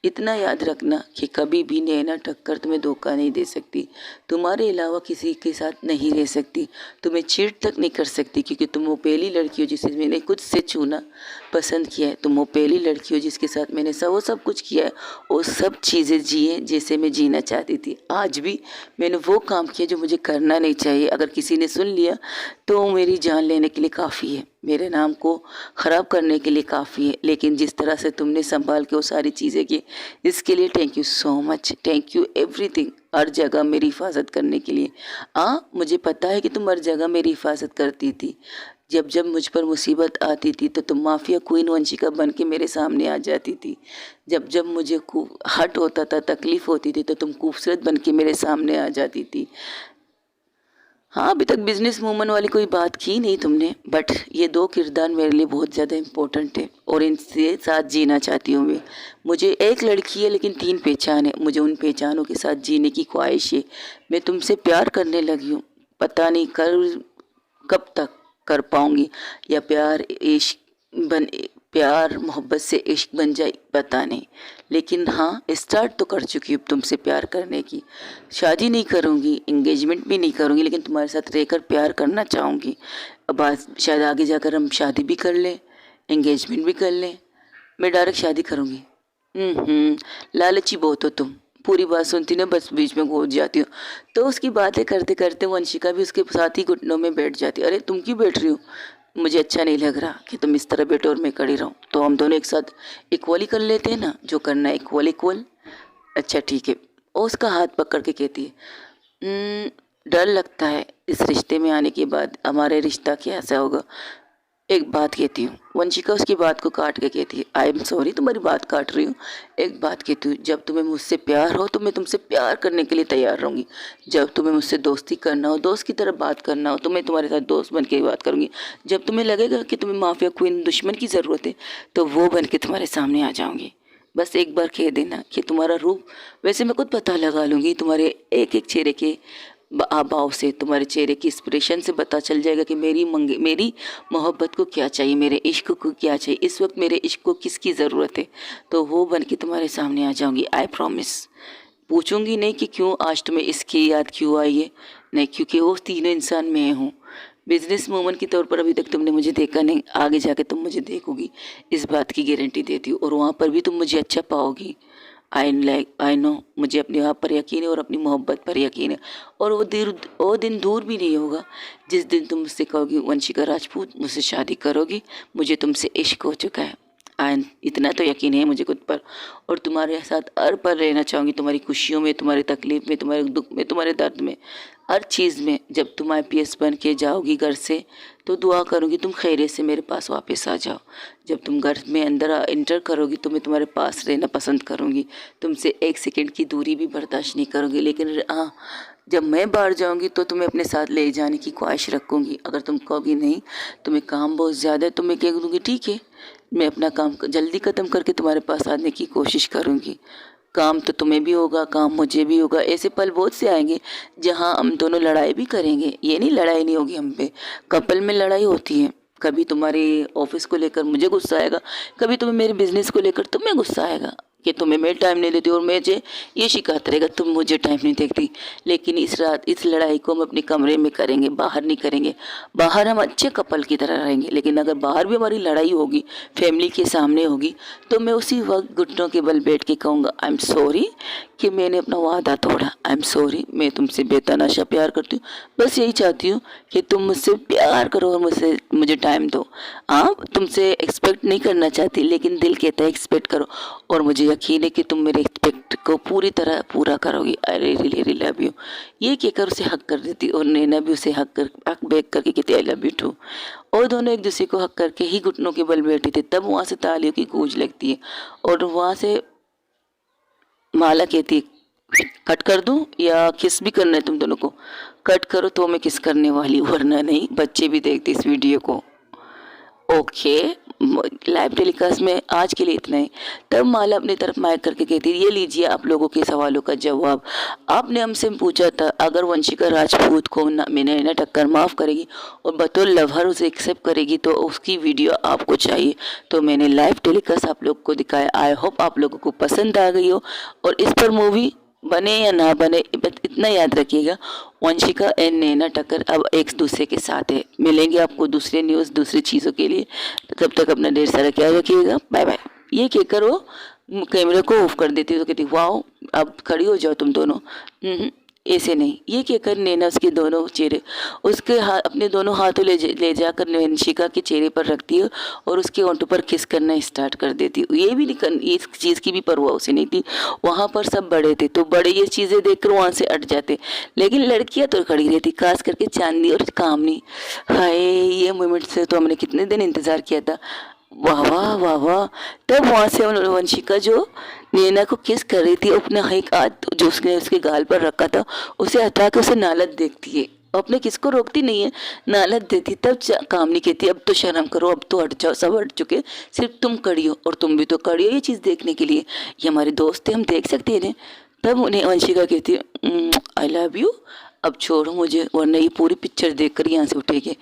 A: इतना याद रखना कि कभी भी नैना टक्कर तुम्हें धोखा नहीं दे सकती, तुम्हारे अलावा किसी के साथ नहीं रह सकती, तुम्हें चीट तक नहीं कर सकती, क्योंकि तुम वो पहली लड़की हो जिसे मैंने खुद से चुना, पसंद किया है। तुम वो पहली लड़की हो जिसके साथ मैंने सब कुछ किया है, वो सब चीज़ें जिए जैसे मैं जीना चाहती थी। आज भी मैंने वो काम किया जो मुझे करना नहीं चाहिए, अगर किसी ने सुन लिया तो मेरी जान लेने के लिए काफ़ी है, मेरे नाम को ख़राब करने के लिए काफ़ी है। लेकिन जिस तरह से तुमने संभाल के वो सारी चीज़ें की, इसके लिए thank you so much, thank you everything. हर जगह मेरी हिफाजत करने के लिए। मुझे पता है कि तुम हर जगह मेरी हिफाजत करती थी, जब जब मुझ पर मुसीबत आती थी तो तुम माफिया क्वीन वंशिका बन के मेरे सामने आ जाती थी, जब जब मुझे हर्ट होता था, तकलीफ़ होती थी, तो तुम खूबसूरत बन के मेरे सामने आ जाती थी। हाँ, अभी तक बिजनेस वूमन वाली कोई बात की नहीं तुमने, बट ये दो किरदार मेरे लिए बहुत ज़्यादा इम्पोर्टेंट है और इनसे साथ जीना चाहती हूँ मैं। मुझे एक लड़की है लेकिन 3 पहचान है, मुझे उन पहचानों के साथ जीने की ख्वाहिश है। मैं तुमसे प्यार करने लगी हूँ, पता नहीं कब तक कर पाऊंगी, या प्यार मोहब्बत से इश्क बन जाए पता नहीं। लेकिन हाँ, स्टार्ट तो कर चुकी हूँ तुमसे प्यार करने की। शादी नहीं करूँगी, एंगेजमेंट भी नहीं करूँगी, लेकिन तुम्हारे साथ रहकर प्यार करना चाहूँगी। अब आज शायद आगे जाकर हम शादी भी कर लें, एंगेजमेंट भी कर लें। मैं डायरेक्ट शादी करूँगी। लालची बहुत हो तुम, पूरी बात सुनती ना बस बीच में घुस जाती हो। तो उसकी बातें करते करते वंशिका भी उसके साथ ही घुटनों में बैठ जाती। अरे तुम क्यों बैठ रही हो, मुझे अच्छा नहीं लग रहा कि तुम इस तरह बैठो और मैं खड़ी रहूं, तो हम दोनों एक साथ इक्वली कर लेते हैं ना, जो करना है इक्वल इक्वल। अच्छा ठीक है। और उसका हाथ पकड़ के कहती है, डर लगता है इस रिश्ते में आने के बाद हमारे रिश्ता कैसा होगा। एक बात कहती हूँ, वंशिका उसकी बात को काट के कहती है, आई एम सॉरी तुम्हारी बात काट रही हूँ। एक बात कहती हूँ, जब तुम्हें मुझसे प्यार हो तो मैं तुमसे प्यार करने के लिए तैयार रहूँगी। जब तुम्हें मुझसे दोस्ती करना हो, दोस्त की तरह बात करना हो, तो मैं तुम्हारे साथ दोस्त बन के बात करूँगी। जब तुम्हें लगेगा कि तुम्हें माफिया क्वीन दुश्मन की ज़रूरत है, तो वो बन के तुम्हारे सामने आ जाऊँगी। बस एक बार कह देना कि तुम्हारा रूप, वैसे मैं खुद पता लगा लूँगी तुम्हारे एक एक चेहरे के भाव से, तुम्हारे चेहरे की एक्सप्रेशन से पता चल जाएगा कि मेरी मोहब्बत को क्या चाहिए, मेरे इश्क को क्या चाहिए, इस वक्त मेरे इश्क को किसकी ज़रूरत है। तो वो बन के तुम्हारे सामने आ जाऊंगी, आई प्रॉमिस। पूछूंगी नहीं कि क्यों आज तुम्हें इसकी याद क्यों आई है, नहीं, क्योंकि वो तीनों इंसान मैं हूँ। बिजनेस वूमन के तौर पर अभी तक तुमने मुझे देखा नहीं, आगे जाके तुम मुझे देखोगी, इस बात की गारंटी देती हूँ। और वहाँ पर भी तुम मुझे अच्छा पाओगी। आई नो, मुझे अपने आप पर यकीन है और अपनी मोहब्बत पर यकीन है। और वो दिन दूर भी नहीं होगा जिस दिन तुम मुझसे कहोगी, वंशिका राजपूत मुझसे शादी करोगी, मुझे तुमसे इश्क हो चुका है। इतना तो यकीन है मुझे खुद पर। और तुम्हारे साथ हर पल रहना चाहूँगी, तुम्हारी खुशियों में, तुम्हारी तकलीफ में, तुम्हारे दुख में, तुम्हारे दर्द में, हर चीज़ में। जब तुम IPS बन के जाओगी घर से, तो दुआ करूँगी तुम खैरियत से मेरे पास वापस आ जाओ। जब तुम घर में अंदर इंटर करोगी तो मैं तुम्हारे पास रहना पसंद करूँगी, तुमसे 1 सेकंड की दूरी भी बर्दाश्त नहीं करूँगी। लेकिन हाँ, जब मैं बाहर जाऊँगी तो तुम्हें अपने साथ ले जाने की ख्वाहिश रखूँगी। अगर तुम कहोगी नहीं, तुम्हें काम बहुत ज़्यादा है, तो मैं कह दूँगी ठीक है, मैं अपना काम जल्दी ख़त्म करके तुम्हारे पास आने की कोशिश करूँगी। काम तो तुम्हें भी होगा, काम मुझे भी होगा। ऐसे पल बहुत से आएंगे जहाँ हम दोनों लड़ाई भी करेंगे, ये नहीं लड़ाई नहीं होगी हम पे। कपल में लड़ाई होती है, कभी तुम्हारे ऑफिस को लेकर मुझे गुस्सा आएगा, कभी तुम्हें मेरे बिजनेस को लेकर तुम्हें गुस्सा आएगा कि तुम्हें मैं टाइम नहीं देती, और मुझे ये शिकायत रहेगा तुम मुझे टाइम नहीं देती। लेकिन इस लड़ाई को हम अपने कमरे में करेंगे, बाहर नहीं करेंगे। बाहर हम अच्छे कपल की तरह रहेंगे, लेकिन अगर बाहर भी हमारी लड़ाई होगी, फैमिली के सामने होगी, तो मैं उसी वक्त घुटनों के बल बैठ के कहूँगा, आई एम सॉरी कि मैंने अपना वादा तोड़ा, आई एम सॉरी, मैं तुमसे बेतहाशा प्यार करती हूँ, बस यही चाहती हूँ कि तुम मुझसे प्यार करो और मुझे टाइम दो। हाँ, तुमसे एक्सपेक्ट नहीं करना चाहती, लेकिन दिल कहता है एक्सपेक्ट करो, और मुझे यकीन है कि तुम मेरे एक्सपेक्ट को पूरी तरह पूरा करोगी। आई रियली लव यू, ये कहकर उसे हक कर देती, और नैना भी उसे हक बैक करके कहती आई लव यू टू। और दोनों एक दूसरे को हक करके ही घुटनों के बल बैठे थे। तब वहाँ से तालियों की गूंज लगती है, और वहाँ से माला कहती है, कट कर दूं या किस भी करना है तुम दोनों को? कट करो तो मैं किस करने वाली हूँ, वरना नहीं। बच्चे भी देखते इस वीडियो को। ओके, लाइव टेलीकास्ट में आज के लिए इतना ही। तब माला अपनी तरफ माइक करके कहती, ये लीजिए आप लोगों के सवालों का जवाब। आपने हमसे पूछा था अगर वंशिका राजपूत को मैंने ना टक्कर माफ़ करेगी और बतौर लवर उसे एक्सेप्ट करेगी तो उसकी वीडियो आपको चाहिए। तो मैंने लाइव टेलीकास्ट आप लोग को दिखाया। आई होप आप लोगों को पसंद आ गई हो, और इस पर मूवी बने या ना बने, बस इतना याद रखिएगा, वंशिका एंड नैना टक्कर अब एक दूसरे के साथ है। मिलेंगे आपको दूसरे न्यूज़ दूसरी चीज़ों के लिए, तब तक अपना ढेर सारा ख्याल रखिएगा। Bye bye. ये कहकर वो कैमरे को ऑफ कर देती, तो कहती वाओ अब खड़ी हो जाओ तुम दोनों। ऐसे नहीं, ये कहकर नैना उसके दोनों चेहरे, उसके हाथ, अपने दोनों हाथों ले जाकर वंशिका के चेहरे पर रखती है और उसके होंठों पर किस करना स्टार्ट कर देती है। ये भी नहीं, इस चीज़ की भी परवाह उसे नहीं थी। वहाँ पर सब बड़े थे, तो बड़े ये चीज़ें देखकर वहाँ से हट जाते, लेकिन लड़कियाँ तो खड़ी रहती, खास करके चांदनी और कामनी। हाय, ये मोमेंट से तो हमने कितने दिन इंतज़ार किया था। वाह वाह वाह वाह। तब वहाँ से वंशिका जो नैना को किस कर रही थी, अपना एक हाथ जो उसने उसके गाल पर रखा था उसे हटा के उसे नालत देखती है। अपने किसको रोकती नहीं है, नालत देती तब काम नहीं कहती अब तो शर्म करो, अब तो हट जाओ, सब हट चुके, सिर्फ तुम कड़ी हो और तुम भी तो कड़ी हो ये चीज़ देखने के लिए, ये हमारे दोस्त थे हम देख सकते हैं। तब उन्हें वंशिका कहती है आई लव यू, अब छोड़ो मुझे वरना ये पूरी पिक्चर देख कर यहाँ से उठेगी।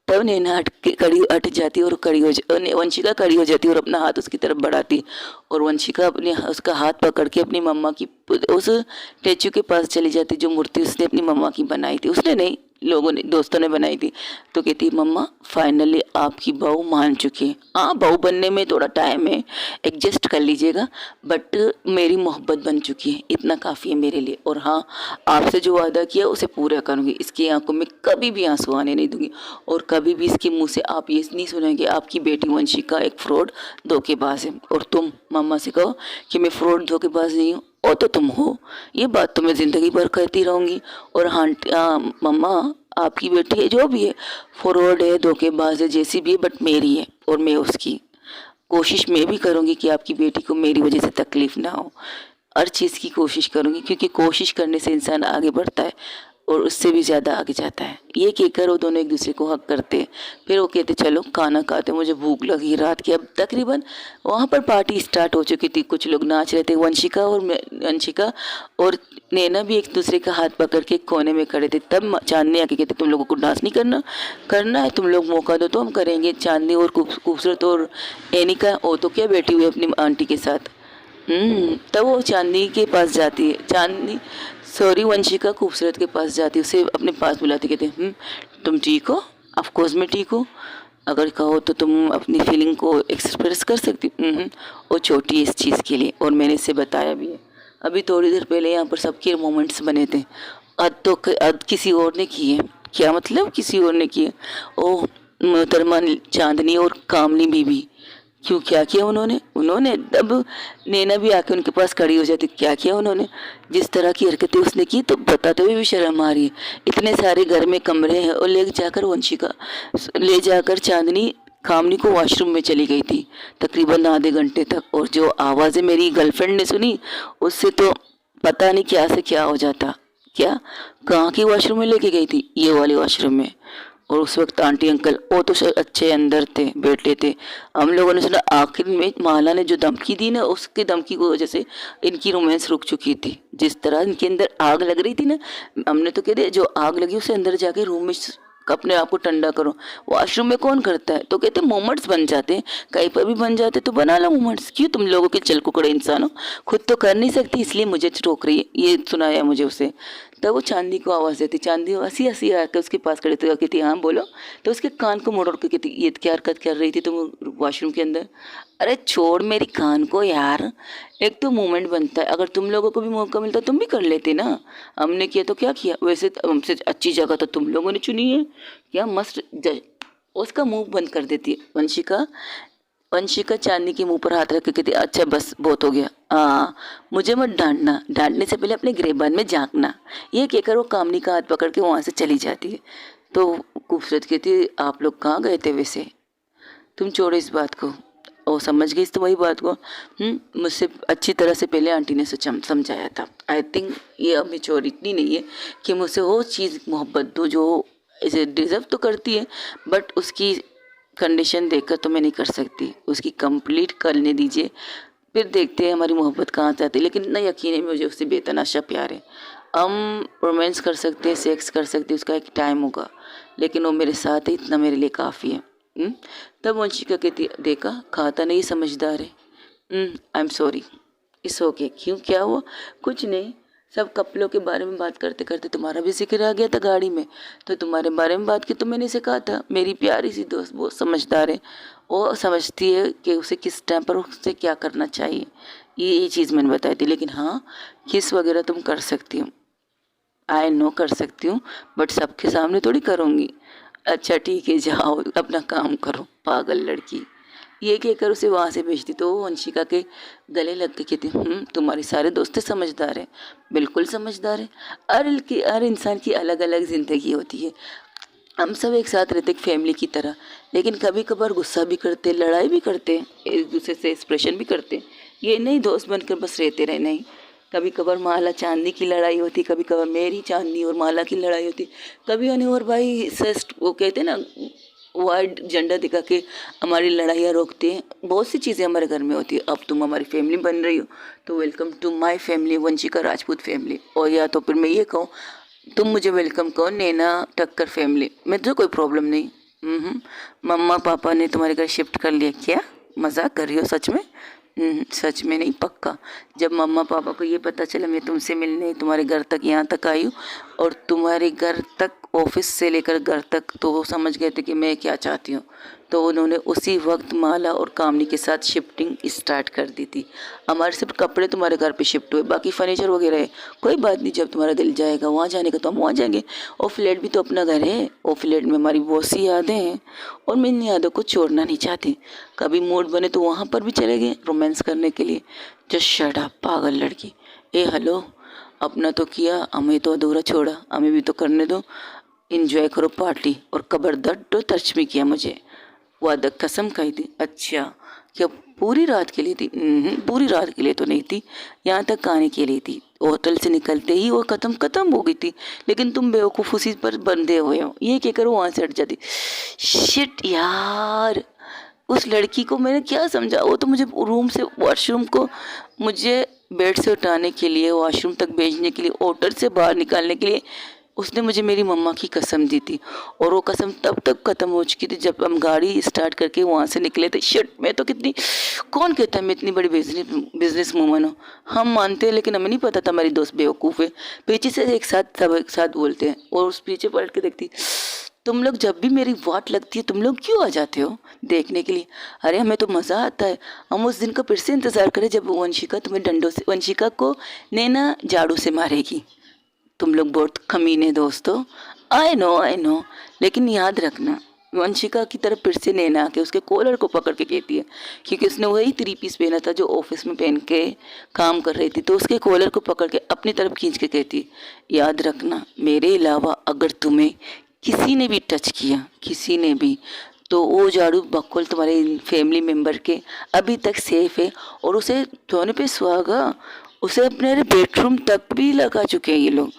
A: तब नैना हट के कड़ी हट जाती और कड़ी हो वंशिका कड़ी हो जाती और अपना हाथ उसकी तरफ बढ़ाती और वंशिका अपने उसका हाथ पकड़ के अपनी मम्मा की उस स्टेचू के पास चली जाती जो मूर्ति उसने अपनी मम्मा की बनाई थी, उसने नहीं लोगों ने दोस्तों ने बनाई थी। तो कहती मम्मा फाइनली आपकी बहू मान चुकी है, हाँ बहू बनने में थोड़ा टाइम है, एडजस्ट कर लीजिएगा, बट मेरी मोहब्बत बन चुकी है, इतना काफ़ी है मेरे लिए, और हाँ आपसे जो वादा किया उसे पूरा करूँगी, इसकी आंखों में कभी भी आंसू आने नहीं दूंगी और कभी भी इसके मुंह से आप ये नहीं सुनेंगे आपकी बेटी वंशिका एक फ्रॉड धोखेबाज है, और तुम मम्मा से कहो कि मैं फ्रॉड धोखेबाज नहीं हूँ और तो तुम हो, ये बात तो मैं ज़िंदगी भर कहती रहूँगी। और हाँ मम्मा आपकी बेटी है जो भी है फ्रॉड है धोखेबाज है जैसी भी है बट मेरी है और मैं उसकी कोशिश मैं भी करूँगी कि आपकी बेटी को मेरी वजह से तकलीफ़ ना हो, हर चीज़ की कोशिश करूँगी क्योंकि कोशिश करने से इंसान आगे बढ़ता है और उससे भी ज़्यादा आगे जाता है। ये कहकर वो दोनों एक दूसरे को हक करते हैं। फिर वो कहते चलो खाना खाते, मुझे भूख लगी रात की। अब तकरीबन वहाँ पर पार्टी स्टार्ट हो चुकी थी, कुछ लोग नाच रहे थे, वंशिका और नैना भी एक दूसरे का हाथ पकड़ के कोने में खड़े थे। तब चांदनी आके कहते तुम लोगों को डांस नहीं करना है, तुम लोग मौका दो तो हम करेंगे। चांदनी और खूबसूरत और एनिका वो तो क्या बैठी हुई अपनी आंटी के साथ। तब वो चांदनी के पास जाती है, चांदनी सॉरी वंशिका खूबसूरत के पास जाती है, उसे अपने पास बुलाती, कहते तुम ठीक हो? ऑफ कोर्स मैं ठीक हूँ, अगर कहो तो तुम अपनी फीलिंग को एक्सप्रेस कर सकती। वो छोटी है इस चीज़ के लिए और मैंने इसे बताया भी है। अभी थोड़ी देर पहले यहाँ पर सबके मोमेंट्स बने थे, अद किसी और ने किए। क्या मतलब किसी और ने किए? ओह मोहतरमा चांदनी और कामनी बीबी, क्यों क्या किया उन्होंने तब नैना भी आके उनके पास खड़ी हो जाती, क्या किया उन्होंने? जिस तरह की हरकतें उसने की तो बताते हुए भी शर्म आ रही है। इतने सारे घर में कमरे हैं और ले जाकर चांदनी कामनी को वॉशरूम में चली गई थी तकरीबन आधे घंटे तक, और जो आवाज़ें मेरी गर्लफ्रेंड ने सुनी उससे तो पता नहीं क्या से क्या हो जाता। क्या कहाँ की वॉशरूम में लेके गई थी? ये वाले वॉशरूम में। और उस वक्त आंटी अंकल वो तो अच्छे अंदर थे बैठे थे। हम लोगों ने सुना आखिर में माला ने जो धमकी दी ना, उसकी धमकी की वजह से इनकी रोमांस रुक चुकी थी। जिस तरह इनके अंदर आग लग रही थी ना, हमने तो कह दिया जो आग लगी उसे अंदर जाके रूम में अपने आप को ठंडा करो। वॉशरूम में कौन करता है? तो कहते मोमेंट्स बन जाते हैं, कहीं पर भी बन जाते तो बना लो मोमेंट्स। क्यों तुम लोगों के चल कुकड़े इंसान हो, खुद तो कर नहीं सकती इसलिए मुझे रोक रही है, ये सुनाया मुझे उसे। तब वो चांदी को आवाज़ देती, चांदी हंसी हंसी आकर उसके पास खड़े थे, कहती हाँ बोलो। तो उसके कान को मोड़ के कहती ये क्या हरकत कर रही थी तुम वॉशरूम के अंदर? अरे छोड़ मेरी कान को यार, एक तो मोमेंट बनता है, अगर तुम लोगों को भी मौका मिलता तुम भी कर लेते ना, हमने किया तो क्या किया, वैसे हमसे अच्छी जगह तो तुम लोगों ने चुनी है। क्या मस्त उसका मुंह बंद कर देती है वंशिका चांदनी के मुंह पर हाथ रख के कहती अच्छा बस बहुत हो गया, मुझे मत डांटना, डांटने से पहले अपने गिरेबान में झांकना। ये कहकर वो कामनी का हाथ पकड़ के वहाँ से चली जाती है। तो खूबसूरत कहती है आप लोग कहाँ गए थे वैसे? तुम छोड़ो इस बात को, वो समझ गई तो वही बात को। मुझसे अच्छी तरह से पहले आंटी ने समझाया था। आई थिंक ये अब मेच्योरिटी नहीं है कि मुझसे वो चीज़ मोहब्बत दो जो इसे डिज़र्व तो करती है, बट उसकी कंडीशन देखकर तो मैं नहीं कर सकती, उसकी कंप्लीट करने दीजिए, फिर देखते हैं हमारी मोहब्बत कहाँ जाती है। लेकिन ना यकीन है मुझे उससे बेतनाशा प्यार है, हम रोमांस कर सकते हैं, सेक्स कर सकते हैं, उसका एक टाइम होगा, लेकिन वो मेरे साथ है, इतना मेरे लिए काफ़ी है। तब वंशिका कहती देखा खाता नहीं समझदार है, I am sorry, it's okay. क्यों क्या हुआ? कुछ नहीं, सब कपलों के बारे में बात करते करते तुम्हारा भी जिक्र आ गया था गाड़ी में, तो तुम्हारे बारे में बात की तो मैंने इसे कहा था मेरी प्यारी सी दोस्त बहुत समझदार है, वो समझती है कि उसे किस टाइम पर उससे क्या करना चाहिए, ये चीज़ मैंने बताई थी। लेकिन हाँ किस वगैरह तुम कर सकती हो, आई नो कर सकती हूँ, बट सबके सामने थोड़ी करूँगी। अच्छा ठीक है जाओ अपना काम करो पागल लड़की, ये कहकर उसे वहाँ से भेजती। तो वो वंशिका के गले लग के कहती तुम्हारे सारे दोस्त समझदार हैं? बिल्कुल समझदार है, हर इंसान की अलग अलग ज़िंदगी होती है, हम सब एक साथ रहते एक फैमिली की तरह, लेकिन कभी कभार गुस्सा भी करते, लड़ाई भी करते, एक दूसरे से एक्सप्रेशन भी करते, ये नहीं दोस्त बनकर बस रहते रहे, नहीं, कभी कभार माला चांदनी की लड़ाई होती, कभी कभार मेरी चांदनी और माला की लड़ाई होती, कभी अनु और भाई सस्ट वो कहते हैं ना वाइट झंडा दिखा के हमारी लड़ाइयाँ रोकते हैं। बहुत सी चीज़ें हमारे घर में होती है। अब तुम हमारी फैमिली बन रही हो तो welcome to my family, Vanshika Rajput family. और या तो फिर मैं ये कहूँ तुम मुझे वेलकम कहो नैना टक्कर फैमिली, मैं तो कोई प्रॉब्लम नहीं। मम्मा पापा ने तुम्हारे घर शिफ्ट कर लिया क्या? मजाक कर रही हो सच में? सच में नहीं, पक्का। जब मम्मा पापा को ये पता चला मैं तुमसे मिलने तुम्हारे घर तक यहाँ तक आई हूँ और तुम्हारे घर तक ऑफिस से लेकर घर तक, तो वो समझ गए थे कि मैं क्या चाहती हूँ। तो उन्होंने उसी वक्त माला और कामनी के साथ शिफ्टिंग स्टार्ट कर दी थी। हमारे सिर्फ कपड़े तुम्हारे घर पे शिफ्ट हुए, बाकी फर्नीचर वगैरह है। कोई बात नहीं, जब तुम्हारा दिल जाएगा वहाँ जाने का तो हम वहाँ जाएंगे। और फ्लैट भी तो अपना घर है, और फ्लैट में हमारी बहुत सी यादें हैं और मैं इन यादों को छोड़ना नहीं चाहती। कभी मूड बने तो वहाँ पर भी चले गए रोमांस करने के लिए। जस्ट शट अप पागल लड़की। ए हेलो, अपना तो किया, हमें तो अधूरा छोड़ा, हमें भी तो करने दो। इंजॉय करो पार्टी। और कबरदट तो टच भी किया मुझे, वादा कसम खाई थी। अच्छा, क्या पूरी रात के लिए थी? पूरी रात के लिए तो नहीं थी, यहाँ तक खाने के लिए थी। होटल से निकलते ही वो खत्म हो गई थी, लेकिन तुम बेवकूफ़ उसी पर बंधे हुए हो। ये क्या करो वहाँ से हट जाती। शिट यार, उस लड़की को मैंने क्या समझा? वो तो मुझे रूम से वॉशरूम को, मुझे बेड से उठाने के लिए, वॉशरूम तक भेजने के लिए, होटल से बाहर निकालने के लिए उसने मुझे मेरी मम्मा की कसम दी थी। और वो कसम तब तक ख़त्म हो चुकी थी जब हम गाड़ी स्टार्ट करके वहाँ से निकले थे। शिट, मैं तो कितनी, कौन कहता है मैं इतनी बड़ी बिजनेस वूमन हूँ? हम मानते हैं, लेकिन हमें नहीं पता था हमारी दोस्त बेवकूफ़ है। पीछे से एक साथ सब एक साथ बोलते हैं और उस पीछे पलट के देखती, तुम लोग जब भी मेरी वाट लगती है तुम लोग क्यों आ जाते हो देखने के लिए? अरे हमें तो मज़ा आता है। हम उस दिन का फिर से इंतज़ार करें जब वंशिका तुम्हें डंडों से, वंशिका को नैना झाड़ू से मारेगी। तुम लोग बहुत कमीने दोस्तों। आई नो, लेकिन याद रखना, वंशिका की तरफ फिर से नैना आके उसके कॉलर को पकड़ के कहती है, क्योंकि उसने वही 3 पीस पहना था जो ऑफिस में पहन के काम कर रही थी, तो उसके कॉलर को पकड़ के अपनी तरफ खींच के कहती है, याद रखना मेरे अलावा अगर तुम्हें किसी ने भी टच किया, किसी ने भी, तो वो झाड़ू बक्कल तुम्हारे फैमिली मेम्बर के अभी तक सेफ है। और उसे धोने पे सुहागा, उसे अपने बेडरूम तक भी लगा चुके हैं ये लोग।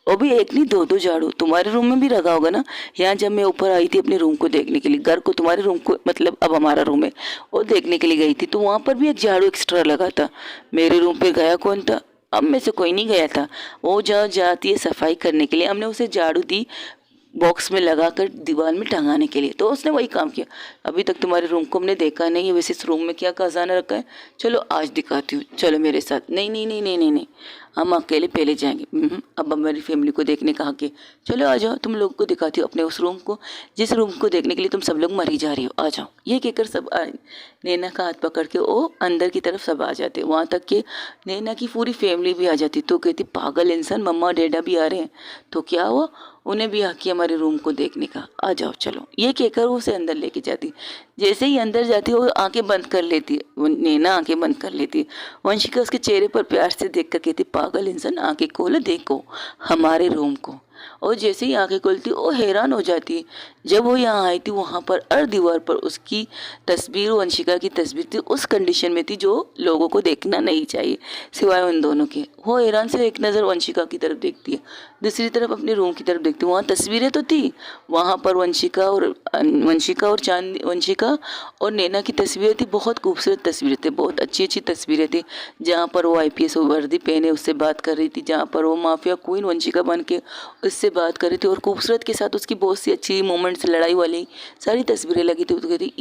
A: और भी एक नहीं, 2 झाड़ू तुम्हारे रूम में भी लगा होगा ना। यहाँ जब मैं ऊपर आई थी अपने रूम को देखने के लिए, घर को, तुम्हारे रूम को मतलब अब हमारा रूम है, वो देखने के लिए गई थी, तो वहाँ पर भी एक झाड़ू एक्स्ट्रा लगा था। मेरे रूम पे गया कौन था? अब में से कोई नहीं गया था। वो जहाँ जाती है सफाई करने के लिए, हमने उसे झाड़ू दी बॉक्स में लगाकर दीवार में टंगाने के लिए, तो उसने वही काम किया। अभी तक तुम्हारे रूम को हमने देखा नहीं है। वैसे इस रूम में क्या खजाना रखा है, चलो आज दिखाती हूँ, चलो मेरे साथ। नहीं नहीं नहीं नहीं नहीं नहीं, हम अकेले पहले जाएंगे। अब हमारी फैमिली को देखने कहा कि चलो आ जाओ, तुम लोग को दिखाती हो अपने उस रूम को, जिस रूम को देखने के लिए तुम सब लोग मरी जा रही हो, आ जाओ। ये कहकर सब नैना का हाथ पकड़ के वो अंदर की तरफ सब आ जाते, वहाँ तक कि नैना की पूरी फैमिली भी आ जाती। तो कहती, पागल इंसान, मम्मा डैडा भी आ रहे हैं। तो क्या हुआ, उन्हें भी हक हमारे रूम को देखने का, आ जाओ चलो। ये कहकर वो उसे अंदर लेके जाती। जैसे ही अंदर जाती वो आंखें बंद कर लेती है, वो नैना आंखें बंद कर लेती है। वंशिका उसके चेहरे पर प्यार से देख कर कहती, पागल इंसान, आंखें खोलो, देखो हमारे रूम को। और जैसे ही आंखें खोलती वो हैरान हो जाती। जब वो यहाँ आई थी वहाँ पर हर दीवार पर उसकी तस्वीर, वंशिका की तस्वीर थी, उस कंडीशन में थी जो लोगों को देखना नहीं चाहिए सिवाय उन दोनों के। वो हैरान से एक नज़र वंशिका की तरफ देखती है, दूसरी तरफ अपने रूम की तरफ देखती है। वहाँ तस्वीरें तो थी, वहाँ पर वंशिका और नैना की तस्वीरें थी। बहुत खूबसूरत तस्वीरें थी, बहुत अच्छी अच्छी तस्वीरें थी। जहाँ पर वो IPS वर्दी पहने उससे बात कर रही थी, जहाँ पर वो माफिया क्वीन वंशिका बन के उससे बात कर रही थी, और खूबसूरत के साथ उसकी बहुत सी अच्छी मोमेंट्स, लड़ाई वाली सारी तस्वीरें लगी थी। तो कहती,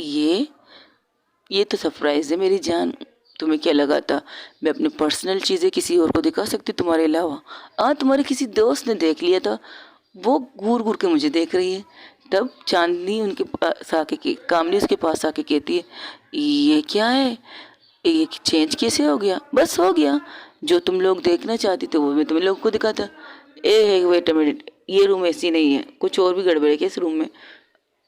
A: ये तो सरप्राइज़ है मेरी जान। तुम्हें क्या लगा था मैं अपनी पर्सनल चीज़ें किसी और को दिखा सकती तुम्हारे अलावा? तुम्हारे किसी दोस्त ने देख लिया था, वो घूर घूर के मुझे देख रही है। तब चांदनी उनके पास आके, कामनी उसके पास आके कहती है, ये क्या है, ये चेंज कैसे हो गया? बस हो गया, जो तुम लोग देखना चाहती थे वो मैं तुम लोग को दिखाता। वेट अ मिनट, ये रूम ऐसी नहीं है, कुछ और भी गड़बड़ है क्या इस रूम में?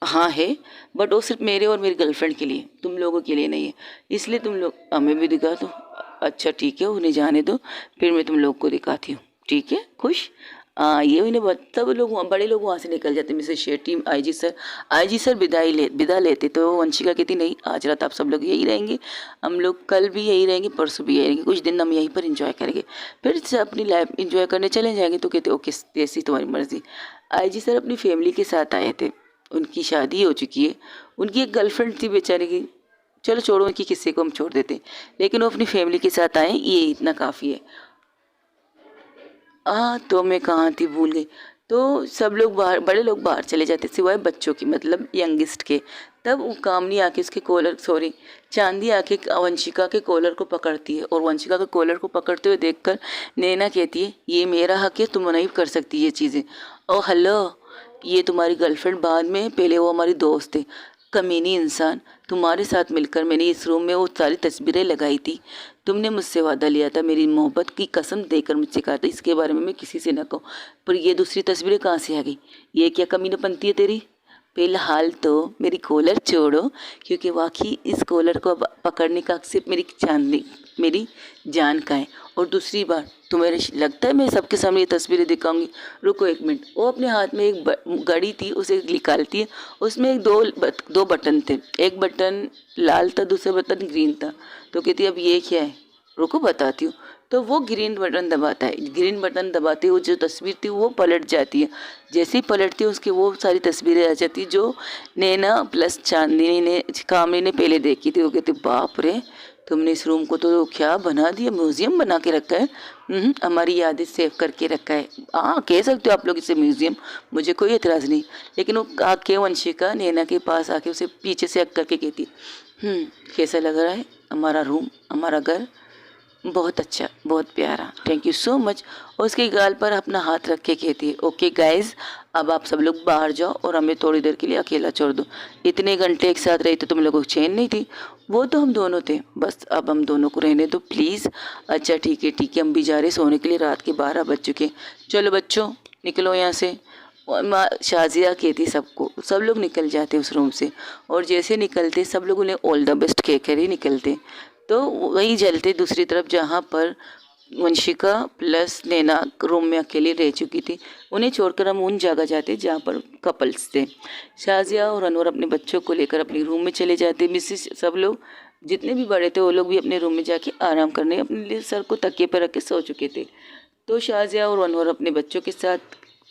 A: हाँ है, बट वो सिर्फ मेरे और मेरी गर्लफ्रेंड के लिए, तुम लोगों के लिए नहीं है, इसलिए तुम लोग हमें भी दिखा दो। अच्छा ठीक है, उन्हें जाने दो, फिर मैं तुम लोग को दिखाती हूँ। ठीक है, खुश? ये उन्हें सब लोग बड़े लोग वहाँ से निकल जाते, मिसेस शेट्टी, आईजी सर विदा लेते। तो वंशिका कहती नहीं, आज रात आप सब लोग यही रहेंगे, हम लोग कल भी यही रहेंगे, परसों भी यही रहेंगे, कुछ दिन हम यहीं पर इंजॉय करेंगे, फिर से अपनी लाइफ इंजॉय करने चले जाएंगे। तो कहते ओके, जैसी तुम्हारी मर्जी। आईजी सर अपनी फैमिली के साथ आए थे, उनकी शादी हो चुकी है, उनकी एक गर्लफ्रेंड थी बेचारे की, चलो छोड़ो, उनकी किस्से को हम छोड़ देते, लेकिन वो अपनी फैमिली के साथ आए, ये इतना काफ़ी है। तो मैं कहाँ थी, भूल गई। तो सब लोग बाहर, बड़े लोग बाहर चले जाते सिवाय बच्चों की, मतलब यंगेस्ट के। तब वो कामनी आके उसके कॉलर, सॉरी चांदी आके वंशिका के कॉलर को पकड़ती है, और वंशिका के कॉलर को पकड़ते हुए देखकर नैना कहती है ये मेरा हक है, तुम नहीं कर सकती ये चीज़ें। ओ हेलो, ये तुम्हारी गर्लफ्रेंड बाद में, पहले वो हमारी दोस्त है। कमीनी इंसान, तुम्हारे साथ मिलकर मैंने इस रूम में वो सारी तस्वीरें लगाई थी, तुमने मुझसे वादा लिया था, मेरी मोहब्बत की कसम देकर मुझसे कहा था इसके बारे में मैं किसी से न कहूँ, पर ये दूसरी तस्वीरें कहाँ से आ गई? ये क्या कमीनापंती है तेरी? फिलहाल तो मेरी कॉलर छोड़ो, क्योंकि वाकई इस कॉलर को पकड़ने का सिर्फ मेरी चांदनी, मेरी जान का है। और दूसरी बात, तुम्हें लगता है मैं सबके सामने ये तस्वीरें दिखाऊंगी? रुको एक मिनट। वो अपने हाथ में एक घड़ी थी, उसे निकालती है, उसमें दो बटन थे, एक बटन लाल था, दूसरा बटन ग्रीन था। तो कहती है अब ये क्या है, रुको बताती हूँ। तो वो ग्रीन बटन दबाता है, ग्रीन बटन दबाते हुए जो तस्वीर थी वो पलट जाती है। जैसे ही पलटती है उसकी वो सारी तस्वीरें आ जाती है जो नैना प्लस चांदनी ने, कामनी ने पहले देखी थी। वो कहती बाप रे, तुमने इस रूम को तो क्या बना दिया, म्यूजियम बना के रखा है। हमारी यादें सेव करके रखा है। हाँ कह सकते हो आप लोग इसे म्यूजियम, मुझे कोई एतराज़ नहीं। लेकिन वो आके वंशिका नैना के पास आके उसे पीछे से हक करके कहती कैसा लग रहा है हमारा रूम, हमारा घर? बहुत अच्छा, बहुत प्यारा, थैंक यू सो मच। और उसके गाल पर अपना हाथ रख के कहती है ओके गाइज, अब आप सब लोग बाहर जाओ और हमें थोड़ी देर के लिए अकेला छोड़ दो। इतने घंटे एक साथ रही तो तुम लोगों को चैन नहीं थी? वो तो हम दोनों थे, बस अब हम दोनों को रहने दो प्लीज़। अच्छा ठीक है, हम भी जा रहे सोने के लिए, रात के 12 बज चुके। चलो बच्चों निकलो यहाँ से। और माँ शाजिया कहती सबको, सब लोग निकल जाते उस रूम से, और जैसे निकलते सब लोग उन्हें ऑल द बेस्ट कहकर ही निकलते। तो वही जलते दूसरी तरफ जहाँ पर वंशिका प्लस नैना रूम में अकेले रह चुकी थी, उन्हें छोड़कर हम उन जगह जाते जहाँ पर कपल्स थे। शाजिया और अनवर अपने बच्चों को लेकर अपने रूम में चले जाते। मिसिस सब लोग जितने भी बड़े थे वो लोग भी अपने रूम में जाके आराम करने, अपने लिए सर को तकिए पर रख के सो चुके थे। तो शाजिया और अनवर अपने बच्चों के साथ,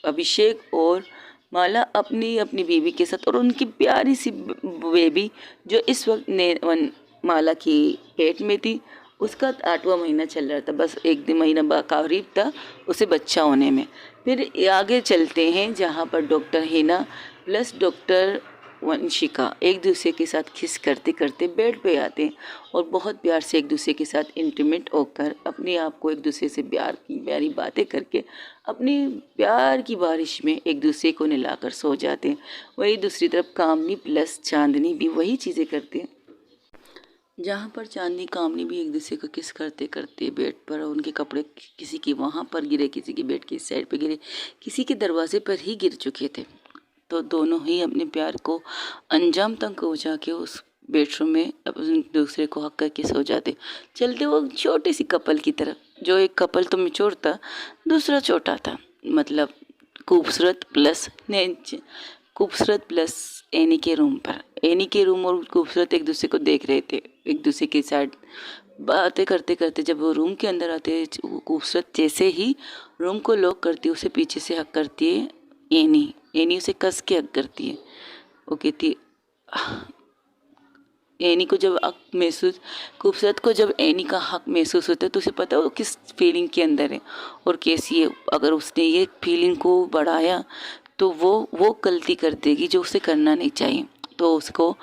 A: अभिषेक और माला अपनी अपनी बीवी के साथ, और उनकी प्यारी सी बेबी जो इस वक्त माला की पेट में थी, उसका 8वां महीना चल रहा था, बस एक दिन महीना करीब था उसे बच्चा होने में। फिर आगे चलते हैं जहाँ पर doctor Hina plus doctor Vanshika एक दूसरे के साथ किस करते करते बेड पे आते हैं, और बहुत प्यार से एक दूसरे के साथ इंटीमेट होकर अपने आप को एक दूसरे से प्यार की प्यारी बातें करके अपनी प्यार की बारिश में एक दूसरे को नहलाकर सो जाते हैं। वही दूसरी तरफ कामनी प्लस चांदनी भी वही चीज़ें करते हैं, जहाँ पर चांदनी कामनी भी एक दूसरे को किस करते करते बेड पर, उनके कपड़े किसी के वहाँ पर गिरे, किसी के बेड की साइड पर गिरे, किसी के दरवाजे पर ही गिर चुके थे। तो दोनों ही अपने प्यार को अंजाम तक पहुँचा के उस बेडरूम में अपने दूसरे को हक करके सो जाते। चलते वो छोटी सी कपल की तरफ, जो एक कपल तो मैच्योर था, दूसरा छोटा था, मतलब खूबसूरत प्लस एनी के रूम पर। एनी के रूम और खूबसूरत एक दूसरे को देख रहे थे, एक दूसरे के साथ बातें करते करते जब वो रूम के अंदर आते, खूबसूरत जैसे ही रूम को लॉक करती है उसे पीछे से हक करती है एनी उसे कस के हक करती है। वो कहती एनी को जब हक महसूस, खूबसूरत को जब एनी का हक महसूस होता है तो उसे पता है वो किस फीलिंग के अंदर है और कैसी है। अगर उसने ये फीलिंग को बढ़ाया तो वो गलती कर देगी जो उसे करना नहीं चाहिए। तो उसको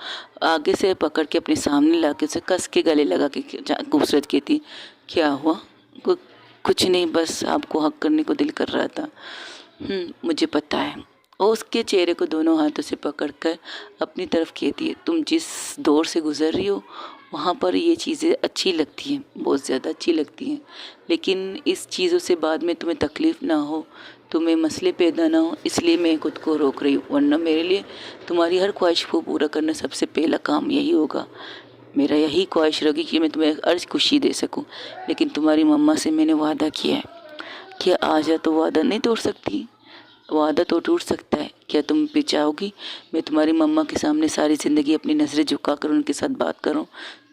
A: आगे से पकड़ के अपने सामने ला के उसे कस के गले लगा के खूबसूरत कहती क्या हुआ? कुछ नहीं, बस आपको हक करने को दिल कर रहा था। मुझे पता है। और उसके चेहरे को दोनों हाथों से पकड़कर अपनी तरफ कहती है तुम जिस दौर से गुजर रही हो वहाँ पर ये चीज़ें अच्छी लगती हैं, बहुत ज़्यादा अच्छी लगती हैं, लेकिन इस चीज़ों से बाद में तुम्हें तकलीफ़ ना हो, तुम्हें मसले पैदा ना हो, इसलिए मैं खुद को रोक रही हूँ। वरना मेरे लिए तुम्हारी हर ख्वाहिश को पूरा करना सबसे पहला काम यही होगा। मेरा यही ख्वाहिश रहेगी कि मैं तुम्हें हर खुशी दे सकूं, लेकिन तुम्हारी मम्मा से मैंने वादा किया है क्या आज या तो वादा नहीं तोड़ सकती? वादा तो टूट सकता है। क्या तुम भी चाहोगी मैं तुम्हारी मम्मा के सामने सारी ज़िंदगी अपनी नज़रें झुकाकर उनके साथ बात करूं?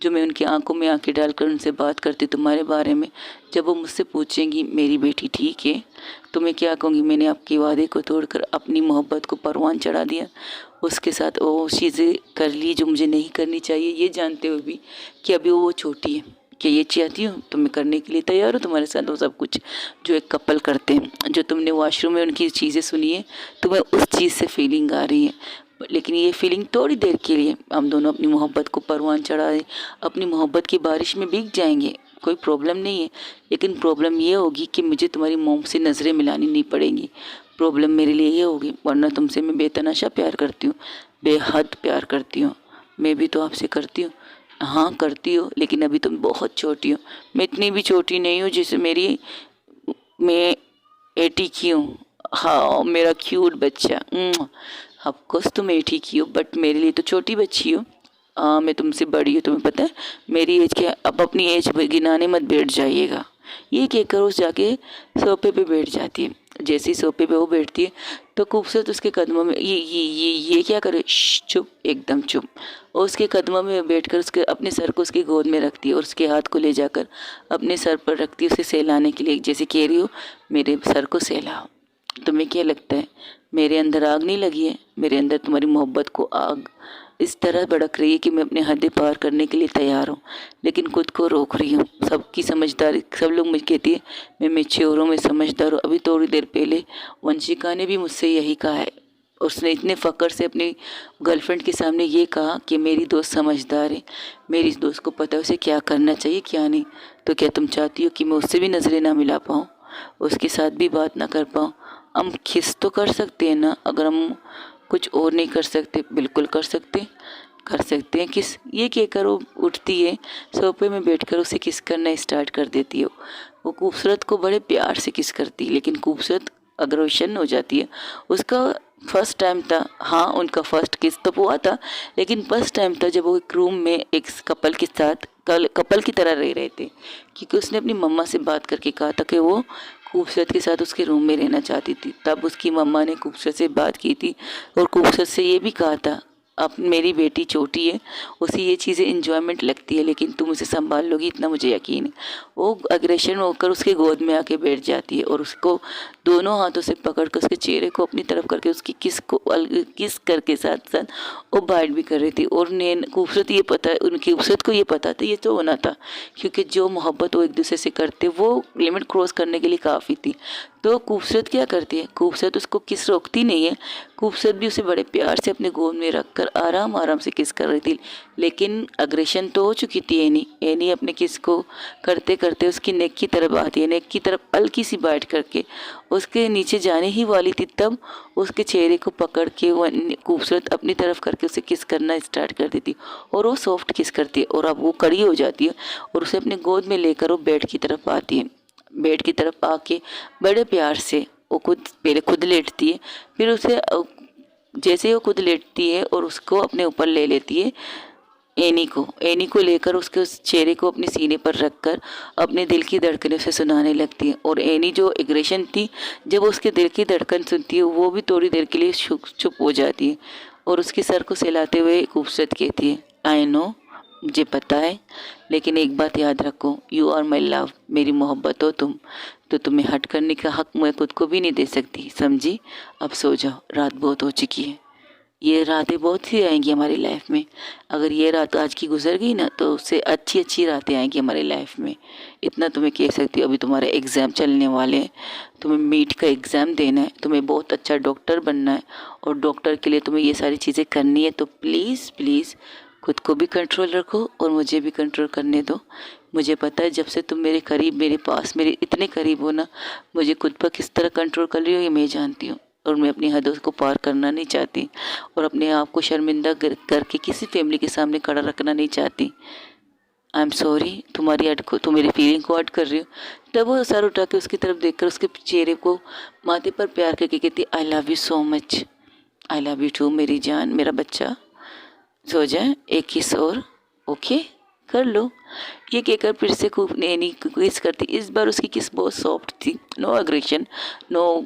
A: जो मैं उनकी आंखों में आंखें डालकर उनसे बात करती तुम्हारे बारे में, जब वो मुझसे पूछेंगी मेरी बेटी ठीक है, तो मैं क्या कहूँगी? मैंने आपके वादे को तोड़कर अपनी मोहब्बत को परवान चढ़ा दिया, उसके साथ वो चीज़ें कर ली जो मुझे नहीं करनी चाहिए, ये जानते हुए भी कि अभी वो छोटी है। कि ये चाहती हूँ तो मैं करने के लिए तैयार हूँ तुम्हारे साथ वो सब कुछ जो एक कपल करते हैं। जो तुमने वॉशरूम में उनकी चीज़ें सुनी है, तुम्हें उस चीज़ से फीलिंग आ रही है, लेकिन ये फीलिंग थोड़ी देर के लिए। हम दोनों अपनी मोहब्बत को परवान चढ़ाए, अपनी मोहब्बत की बारिश में भीग जाएंगे, कोई प्रॉब्लम नहीं है। लेकिन प्रॉब्लम ये होगी कि मुझे तुम्हारी मोम से नज़रें मिलानी नहीं पड़ेंगी। प्रॉब्लम मेरे लिए ये होगी, वरना तुमसे मैं बेतनाशा प्यार करती हूँ, बेहद प्यार करती हूँ। मैं भी तो आपसे करती हूँ। हाँ करती हो, लेकिन अभी तुम बहुत छोटी हो। मैं इतनी भी छोटी नहीं हूँ जिसे मैं 80 की हूँ। हाँ मेरा क्यूट बच्चा। ऑफकोर्स तुम 80 की हो, बट मेरे लिए तो छोटी बच्ची हो। हाँ मैं तुमसे बड़ी हूँ, तुम्हें पता है मेरी एज क्या। अब अपनी एज गिनाने मत बैठ जाइएगा। ये क्या करो, जाके सोफे पे बैठ जाती है। जैसे ही सोफे पे वो बैठती है तो खूबसूरत उसके कदमों में ये क्या करे, चुप, एकदम चुप। और उसके कदमों में बैठकर उसके अपने सर को उसकी गोद में रखती है और उसके हाथ को ले जाकर अपने सर पर रखती है, उसे सहलाने के लिए, जैसे कह रही हो मेरे सर को सहलाओ। तुम्हें क्या लगता है मेरे अंदर आग नहीं लगी है? मेरे अंदर तुम्हारी मोहब्बत को आग इस तरह भड़क रही है कि मैं अपने हदें पार करने के लिए तैयार हूँ, लेकिन खुद को रोक रही हूँ। सबकी समझदारी, सब लोग मुझे कहती है मैं मैच्योर हूँ, मैं समझदार हूँ। अभी थोड़ी देर पहले वंशिका ने भी मुझसे यही कहा है। उसने इतने फ़क्र से अपनी गर्लफ्रेंड के सामने ये कहा कि मेरी दोस्त समझदार है, मेरी दोस्त को पता है उसे क्या करना चाहिए क्या नहीं। तो क्या तुम चाहती हो कि मैं उससे भी नज़रें ना मिला पाऊँ, उसके साथ भी बात ना कर पाऊँ? हम किस तो कर सकते हैं ना, अगर हम कुछ और नहीं कर सकते, बिल्कुल कर सकते हैं किस। ये क्या करो, उठती है सोफे में बैठकर उसे किस करना स्टार्ट कर देती है। वो खूबसूरत को बड़े प्यार से किस करती है, लेकिन खूबसूरत अग्रेशन हो जाती है। उसका फर्स्ट टाइम था, हाँ उनका फर्स्ट किस तो हुआ था, लेकिन फर्स्ट टाइम था जब वो एक रूम में एक कपल के साथ कपल की तरह रह रहे थे, क्योंकि उसने अपनी मम्मा से बात करके कहा था कि वो खूबसूरत के साथ उसके रूम में रहना चाहती थी। तब उसकी मम्मा ने खूबसूरत से बात की थी और खूबसूरत से ये भी कहा था अब मेरी बेटी छोटी है, उसे ये चीज़ें इंजॉयमेंट लगती है, लेकिन तुम उसे संभाल लोगी इतना मुझे यकीन है। वो अग्रेशन होकर उसके गोद में आके बैठ जाती है और उसको दोनों हाथों से पकड़कर उसके चेहरे को अपनी तरफ करके उसकी किस करके साथ साथ वो बाइट भी कर रही थी। और नैन खूबसूरत ये पता, उनकी खूबसूरत को ये पता था ये तो होना था, क्योंकि जो मोहब्बत वो एक दूसरे से करते वो लिमिट क्रॉस करने के लिए काफ़ी थी। तो खूबसूरत क्या करती है, खूबसूरत उसको किस रोकती नहीं है, खूबसूरत भी उसे बड़े प्यार से अपने गोद में रखकर आराम आराम से किस कर रही थी। लेकिन अग्रेशन तो हो चुकी थी एनी अपने किस को करते करते उसकी नेक की तरफ आती है, नेक की तरफ हल्की सी बाइट करके उसके नीचे जाने ही वाली थी, तब उसके चेहरे को पकड़ के वो खूबसूरत अपनी तरफ करके उसे किस करना स्टार्ट कर देती और वो सॉफ्ट किस करती है। और अब वो खड़ी हो जाती है और उसे अपने गोद में लेकर वो बेड की तरफ आती है। बेड की तरफ आके बड़े प्यार से वो पहले खुद लेटती है, फिर उसे जैसे ही वो खुद लेटती है और उसको अपने ऊपर ले लेती है, एनी को लेकर उसके उस चेहरे को अपने सीने पर रखकर अपने दिल की धड़कनें उसे सुनाने लगती है। और एनी जो एग्रेशन थी, जब उसके दिल की धड़कन सुनती है वो भी थोड़ी देर के लिए चुप हो जाती है और उसके सर को सहलाते हुए खूबसूरत कहती है आई नो, मुझे पता है, लेकिन एक बात याद रखो, यू आर माई लव, मेरी मोहब्बत हो तुम, तो तुम्हें हट करने का हक मैं खुद को भी नहीं दे सकती, समझी? अब सो जाओ, रात बहुत हो चुकी है। ये रातें बहुत सी आएंगी हमारी लाइफ में, अगर ये रात आज की गुजर गई ना तो उससे अच्छी अच्छी रातें आएंगी हमारी लाइफ में। इतना तुम्हें कह सकती हो। अभी तुम्हारे एग्ज़ाम चलने वाले हैं, तुम्हें मीट का एग्ज़ाम देना है, तुम्हें बहुत अच्छा डॉक्टर बनना है और डॉक्टर के लिए तुम्हें ये सारी चीज़ें करनी है। तो प्लीज़ प्लीज़ खुद को भी कंट्रोल रखो और मुझे भी कंट्रोल करने दो। मुझे पता है जब से तुम मेरे करीब, मेरे पास, मेरे इतने करीब हो ना, मुझे खुद पर किस तरह कंट्रोल कर रही हो ये मैं जानती हूँ। और मैं अपनी हदों को पार करना नहीं चाहती और अपने आप को शर्मिंदा करके किसी फैमिली के सामने खड़ा रखना नहीं चाहती। आई एम सॉरी, तुम्हारी अट को, तुम मेरी फीलिंग को हर्ट कर रही हो। तब वो सर उठा के उसकी तरफ देखकर उसके चेहरे को माथे पर प्यार करके कहती I love you so much, I love you too मेरी जान, मेरा बच्चा। सो जाए, एक किस और, ओके, कर लो। ये कहकर फिर से खूब नैनी किस करती। इस बार उसकी किस बहुत सॉफ्ट थी, नो अग्रेशन, नो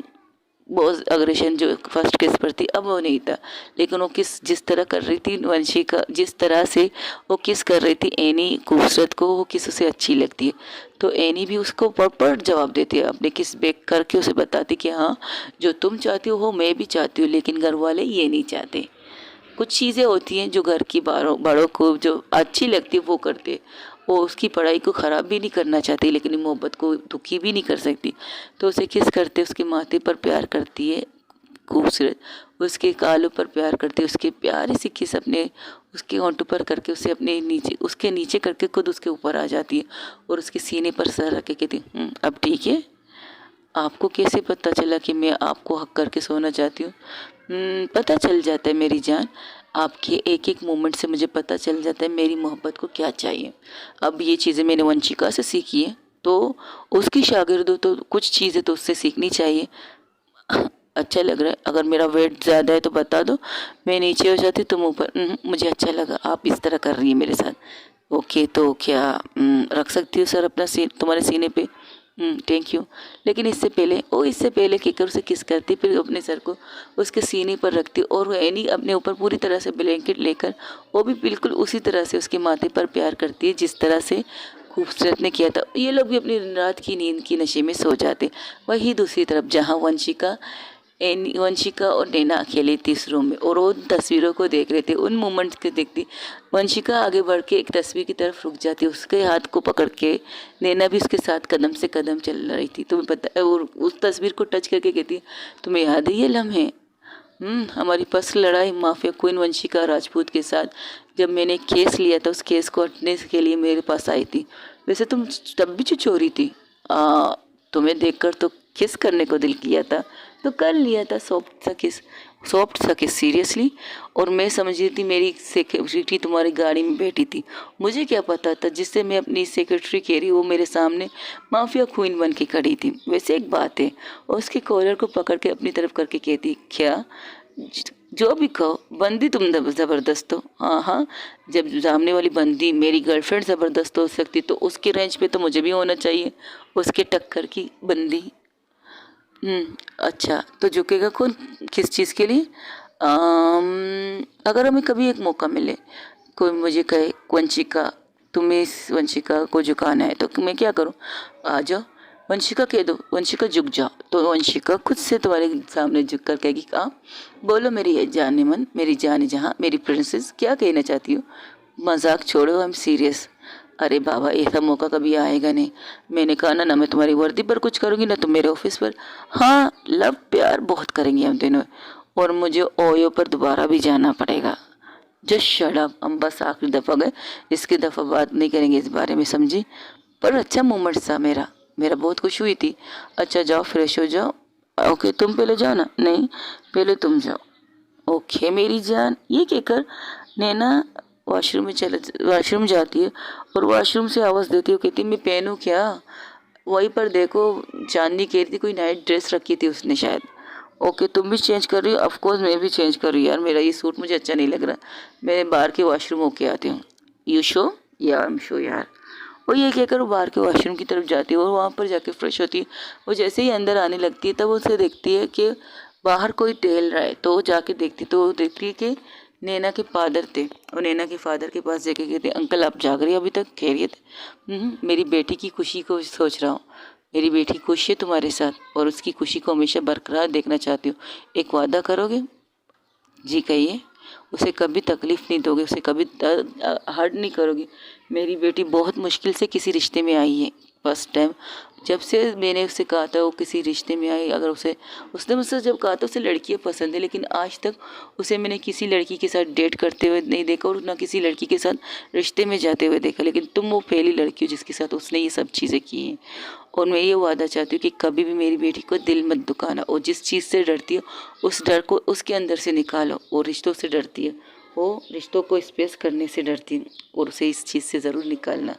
A: बहुत अग्रेशन जो फर्स्ट किस पर थी, अब वो नहीं था। लेकिन वो किस जिस तरह कर रही थी वंशिका, जिस तरह से वो किस कर रही थी एनी खूबसूरत को, वो किस उसे अच्छी लगती है। तो एनी भी उसको प्रॉपर जवाब देती है, अपने किस बैक करके उसे बताती कि हाँ जो तुम चाहती हो वो मैं भी चाहती हूँ, लेकिन घर वाले ये नहीं चाहते। कुछ चीज़ें होती हैं जो घर की बड़ों को जो अच्छी लगती है वो करते। वो उसकी पढ़ाई को ख़राब भी नहीं करना चाहती, लेकिन मोहब्बत को दुखी भी नहीं कर सकती। तो उसे किस करते, उसके माथे पर प्यार करती है खूबसूरत, उसके गालों पर प्यार करती है, उसके प्यारी सी किस अपने उसके होंठों पर करके उसे अपने नीचे, उसके नीचे करके खुद उसके ऊपर आ जाती है और उसके सीने पर सर रख के कहती है अब ठीक है। आपको कैसे पता चला कि मैं आपको हक करके सोना चाहती हूँ? पता चल जाता है मेरी जान, आपके एक एक मोमेंट से मुझे पता चल जाता है मेरी मोहब्बत को क्या चाहिए। अब ये चीज़ें मैंने वंशिका से सीखी है, तो उसकी शागिर्दों तो कुछ चीज़ें तो उससे सीखनी चाहिए। अच्छा लग रहा है, अगर मेरा वेट ज़्यादा है तो बता दो, मैं नीचे हो जाती तुम ऊपर। मुझे अच्छा लगा आप इस तरह कर रही है मेरे साथ। ओके तो क्या रख सकती हो सर अपना सीन तुम्हारे सीने पे? Thank you. लेकिन इससे पहले कहकर उसे किस करती, फिर अपने सर को उसके सीने पर रखती और वो एनी अपने ऊपर पूरी तरह से ब्लैंकेट लेकर वो भी बिल्कुल उसी तरह से उसके माथे पर प्यार करती है जिस तरह से खूबसूरत ने किया था। ये लोग भी अपनी रात की नींद की नशे में सो जाते। वहीं दूसरी तरफ जहाँ वंशिका और नैना अकेले थी इस रूम में और उन तस्वीरों को देख रहे थे, उन मोमेंट्स को देखती। वंशिका आगे बढ़ के एक तस्वीर की तरफ रुक जाती, उसके हाथ को पकड़ के नैना भी उसके साथ कदम से कदम चल रही थी। तुम्हें पता है, और उस तस्वीर को टच करके कहती तुम्हें याद है ये लम्हे? हमारी फर्स्ट लड़ाई माफिया क्वीन वंशिका राजपूत के साथ, जब मैंने केस लिया था, उस केस को हटने के लिए मेरे पास आई थी। वैसे तुम तब भी चोरी थी। तुम्हें देखकर तो किस करने को दिल किया था, तो कर लिया था सॉफ्ट सा किस सीरियसली। और मैं समझ रही थी मेरी सेक्रेटरी तुम्हारी गाड़ी में बैठी थी, मुझे क्या पता था जिससे मैं अपनी सेक्रेटरी कह रही वो मेरे सामने माफिया क्वीन बन के खड़ी थी। वैसे एक बात है, और उसके कॉलर को पकड़ के अपनी तरफ करके कहती क्या जो भी कहो बंदी तुम ज़बरदस्त हो। हाँ हाँ, जब सामने वाली बंदी मेरी गर्लफ्रेंड ज़बरदस्त हो सकती तो उसके रेंज पे तो मुझे भी होना चाहिए, उसके टक्कर की बंदी। अच्छा तो झुकेगा कौन किस चीज़ के लिए? अगर हमें कभी एक मौका मिले, कोई मुझे कहे वंशिका तुम्हें इस वंशिका को झुकाना है, तो मैं क्या करूं? आ जाओ वंशिका कह दो, वंशिका झुक जाओ, तो वंशिका खुद से तुम्हारे सामने झुक कर कहेगी बोलो मेरी जाने मन, मेरी जाने जहाँ, मेरी प्रिंसेस, क्या कहना चाहती हो? मजाक छोड़ो, हम सीरियस। अरे बाबा ऐसा मौका कभी आएगा नहीं। मैंने कहा ना मैं तुम्हारी वर्दी पर कुछ करूँगी ना तुम मेरे ऑफिस पर। हाँ लव प्यार बहुत करेंगे हम दोनों, और मुझे ओयो पर दोबारा भी जाना पड़ेगा। जस्ट शट अप, हम बस आखिरी दफ़ा गए, इसकी दफ़ा बात नहीं करेंगे इस बारे में, समझी? पर अच्छा मोमेंट था मेरा, बहुत खुश हुई थी। अच्छा जाओ फ्रेश हो जाओ। ओके तुम पहले जाओ ना। नहीं पहले तुम जाओ। ओके मेरी जान। ये कहकर नैना वॉशरूम जाती है और वॉशरूम से आवाज़ देती है, कहती मैं पहनूं क्या? वहीं पर देखो चांदनी कह रही थी कोई नाइट ड्रेस रखी थी उसने शायद। ओके तुम भी चेंज कर रही हो? ऑफ कोर्स मैं भी चेंज कर रही हूँ यार, मेरा ये सूट मुझे अच्छा नहीं लग रहा, मैं बाहर के वॉशरूम होके आती हूँ। You show? या आई एम शो यार। वो ये कहकर वो बाहर के वॉशरूम की तरफ जाती है और वहाँ पर जाके फ्रेश होती है। वो जैसे ही अंदर आने लगती है तब वो उसे देखती है कि बाहर कोई टहल रहा है, तो वो जाके देखती तो वो देखती है कि नैना के फादर थे। और नैना के फादर के पास जाके कहते अंकल आप जाग रही हैं अभी तक? खैरियत? मेरी बेटी की खुशी को सोच रहा हूँ, मेरी बेटी खुश है तुम्हारे साथ और उसकी खुशी को हमेशा बरकरार देखना चाहती हूँ। एक वादा करोगे? जी कहिए। उसे कभी तकलीफ़ नहीं दोगे, उसे कभी हर्ट नहीं करोगे। मेरी बेटी बहुत मुश्किल से किसी रिश्ते में आई है, फर्स्ट टाइम। जब से मैंने उससे कहा था वो किसी रिश्ते में आई, अगर उसने मुझसे जब कहा था उसे लड़कियाँ पसंद है, लेकिन आज तक उसे मैंने किसी लड़की के साथ डेट करते हुए नहीं देखा और ना किसी लड़की के साथ रिश्ते में जाते हुए देखा। लेकिन तुम वो पहली लड़की हो जिसके साथ उसने ये सब चीज़ें की हैं। और मैं ये वादा चाहती हूँ कि कभी भी मेरी बेटी को दिल मत दुखाना, और जिस चीज़ से डरती है उस डर को उसके अंदर से निकालो। वो रिश्तों से डरती है, वो रिश्तों को स्पेस करने से डरती है, और उसे इस चीज़ से ज़रूर निकालना।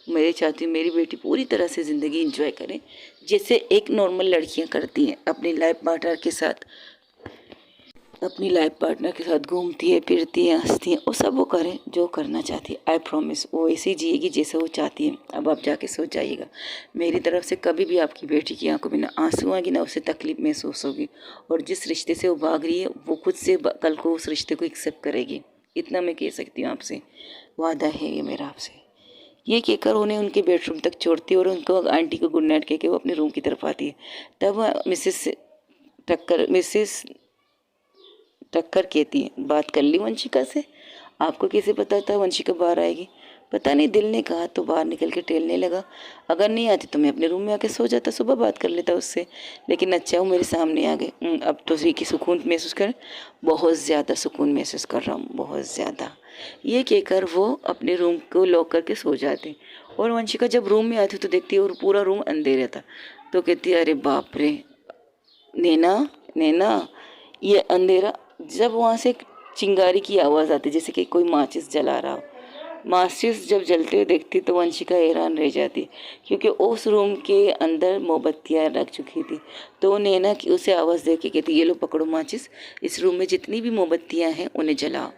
A: मैं चाहती हूँ मेरी बेटी पूरी तरह से ज़िंदगी इंजॉय करे जैसे एक नॉर्मल लड़कियाँ करती हैं अपनी लाइफ पार्टनर के साथ। अपनी लाइफ पार्टनर के साथ घूमती है, फिरती है, हंसती है, वो सब वो करें जो करना चाहती है। आई प्रॉमिस वो ऐसे जिएगी जैसे वो चाहती है। अब आप जाके सो जाइएगा। मेरी तरफ से कभी भी आपकी बेटी की आंखों में ना आंसू आएगी ना उसे तकलीफ महसूस होगी, और जिस रिश्ते से वो भाग रही है वो खुद से कल को उस रिश्ते को एक्सेप्ट करेगी। इतना मैं कह सकती हूँ आपसे, वादा है ये मेरा आपसे। ये कहकर उन्हें उनके बेडरूम तक छोड़ती है और उनको आंटी को गुड नाइट कह के वो अपने रूम की तरफ आती है। तब मिसेस टक्कर कहती है, बात कर ली वंशिका से? आपको कैसे पता था वंशिका बाहर आएगी? पता नहीं, दिल ने कहा तो बाहर निकल के टहलने लगा। अगर नहीं आती तो मैं अपने रूम में आके सो जाता, सुबह बात कर लेता उससे। लेकिन अच्छा वो मेरे सामने आ गए। अब तो सी की सुकून महसूस कर, बहुत ज़्यादा सुकून महसूस कर रहा हूँ, बहुत ज़्यादा। ये कहकर वो अपने रूम को लॉक करके सो जाते। और वंशिका जब रूम में आती तो देखती है और पूरा रूम अंधेरा था। तो कहती है, अरे बाप रे नैना, नैना ये अंधेरा। जब वहाँ से एक चिंगारी की आवाज़ आती जैसे कि कोई माचिस जला रहा हो। माचिस जब जलते हुए देखती तो वंशिका हैरान रह जाती, क्योंकि उस रूम के अंदर मोमबत्तियाँ रख चुकी थी। तो वो नैना की उसे आवाज़ दे के कहती, ये लो पकड़ो माचिस, इस रूम में जितनी भी मोमबत्तियाँ हैं उन्हें जलाओ।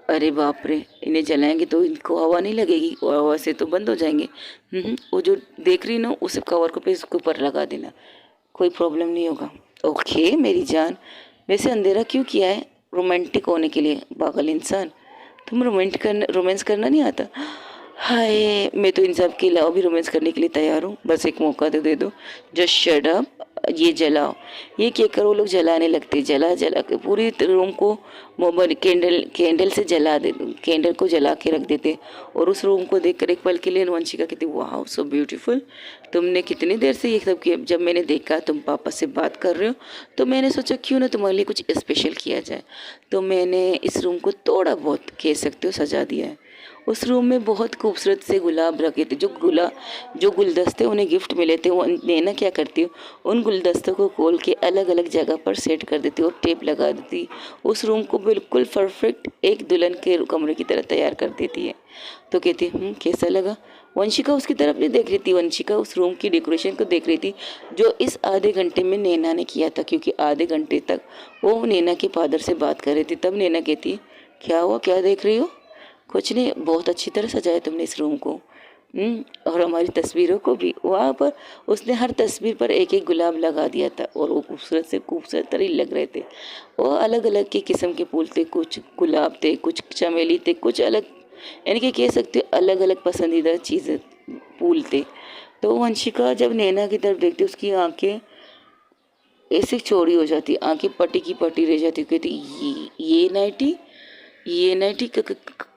A: अरे बाप रे, इन्हें जलाएंगे तो इनको हवा नहीं लगेगी, हवा से तो बंद हो जाएंगे। वो जो देख रही ना उसे कवर को पे इसके ऊपर लगा देना, कोई प्रॉब्लम नहीं होगा। ओके मेरी जान, वैसे अंधेरा क्यों किया है? रोमांटिक होने के लिए, पागल इंसान। तुम रोमांस करना नहीं आता? हाय, मैं तो इन सब के अलावा भी रोमांस करने के लिए तैयार हूँ, बस एक मौका तो दे दो। जस्ट शट अप, ये जलाओ। ये कहकर वो लोग जलाने लगते, जला जला के पूरी रूम को मोबाइल कैंडल से जला दे, कैंडल को जला के रख देते। और उस रूम को देखकर एक पल के लिए वंशिका कहती, वाह सो ब्यूटीफुल, तुमने कितनी देर से ये सब किया? जब मैंने देखा तुम पापा से बात कर रहे हो तो मैंने सोचा क्यों ना तुम्हारे लिए कुछ स्पेशल किया जाए। तो मैंने इस रूम को थोड़ा बहुत कह सकते हो सजा दिया है। उस रूम में बहुत खूबसूरत से गुलाब रखे थे, जो गुलदस्ते उन्हें गिफ्ट मिले थे। वो नैना क्या करती हूँ, उन गुलदस्तों को खोल के अलग अलग जगह पर सेट कर देती और टेप लगा देती। उस रूम को बिल्कुल परफेक्ट एक दुल्हन के कमरे की तरह तैयार कर देती है। तो कहती कैसा लगा? वंशिका उसकी तरफ नहीं देख रही थी, वंशिका उस रूम की डेकोरेशन को देख रही थी जो इस आधे घंटे में नैना ने किया था, क्योंकि आधे घंटे तक वो नैना के फादर से बात कर रही थी। तब नैना कहती, क्या हुआ, क्या देख रही हो? कुछ नहीं, बहुत अच्छी तरह सजाया तुमने इस रूम को। और हमारी तस्वीरों को भी। वहाँ पर उसने हर तस्वीर पर एक एक गुलाब लगा दिया था और वो खूबसूरत से खूबसूरत तरीन लग रहे थे। वो अलग अलग के किस्म के फूल थे, कुछ गुलाब थे, कुछ चमेली थे, कुछ अलग, यानी कि कह सकते हो अलग अलग पसंदीदा चीज़ें फूल थे। तो वंशिका जब नैना की तरफ देखती उसकी आंखें ऐसे चौड़ी हो जाती, आंखें पटी की पटी रह जाती। कहती, ये नाइटी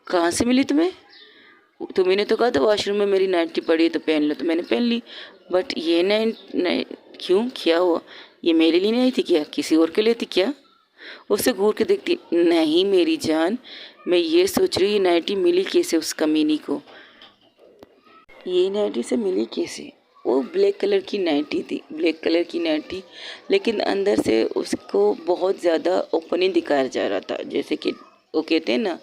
A: कहाँ से मिली तुम्हें? तुम्हें तो कहा था वॉशरूम में मेरी नाइटी पड़ी है तो पहन लो, तो मैंने पहन ली। बट ये नाइट क्यों, क्या हुआ? ये मेरे लिए नहीं आई थी क्या, किसी और के लिए थी क्या? उसे घूर के देखती, नहीं मेरी जान, मैं ये सोच रही ये नाइटी मिली कैसे उस कमीनी को? ये नाइटी से मिली कैसे? वो ब्लैक कलर की नाइटी थी, ब्लैक कलर की नाइटी, लेकिन अंदर से उसको बहुत ज़्यादा ओपनिंग दिखाया जा रहा था, जैसे कि वो कहते हैं ना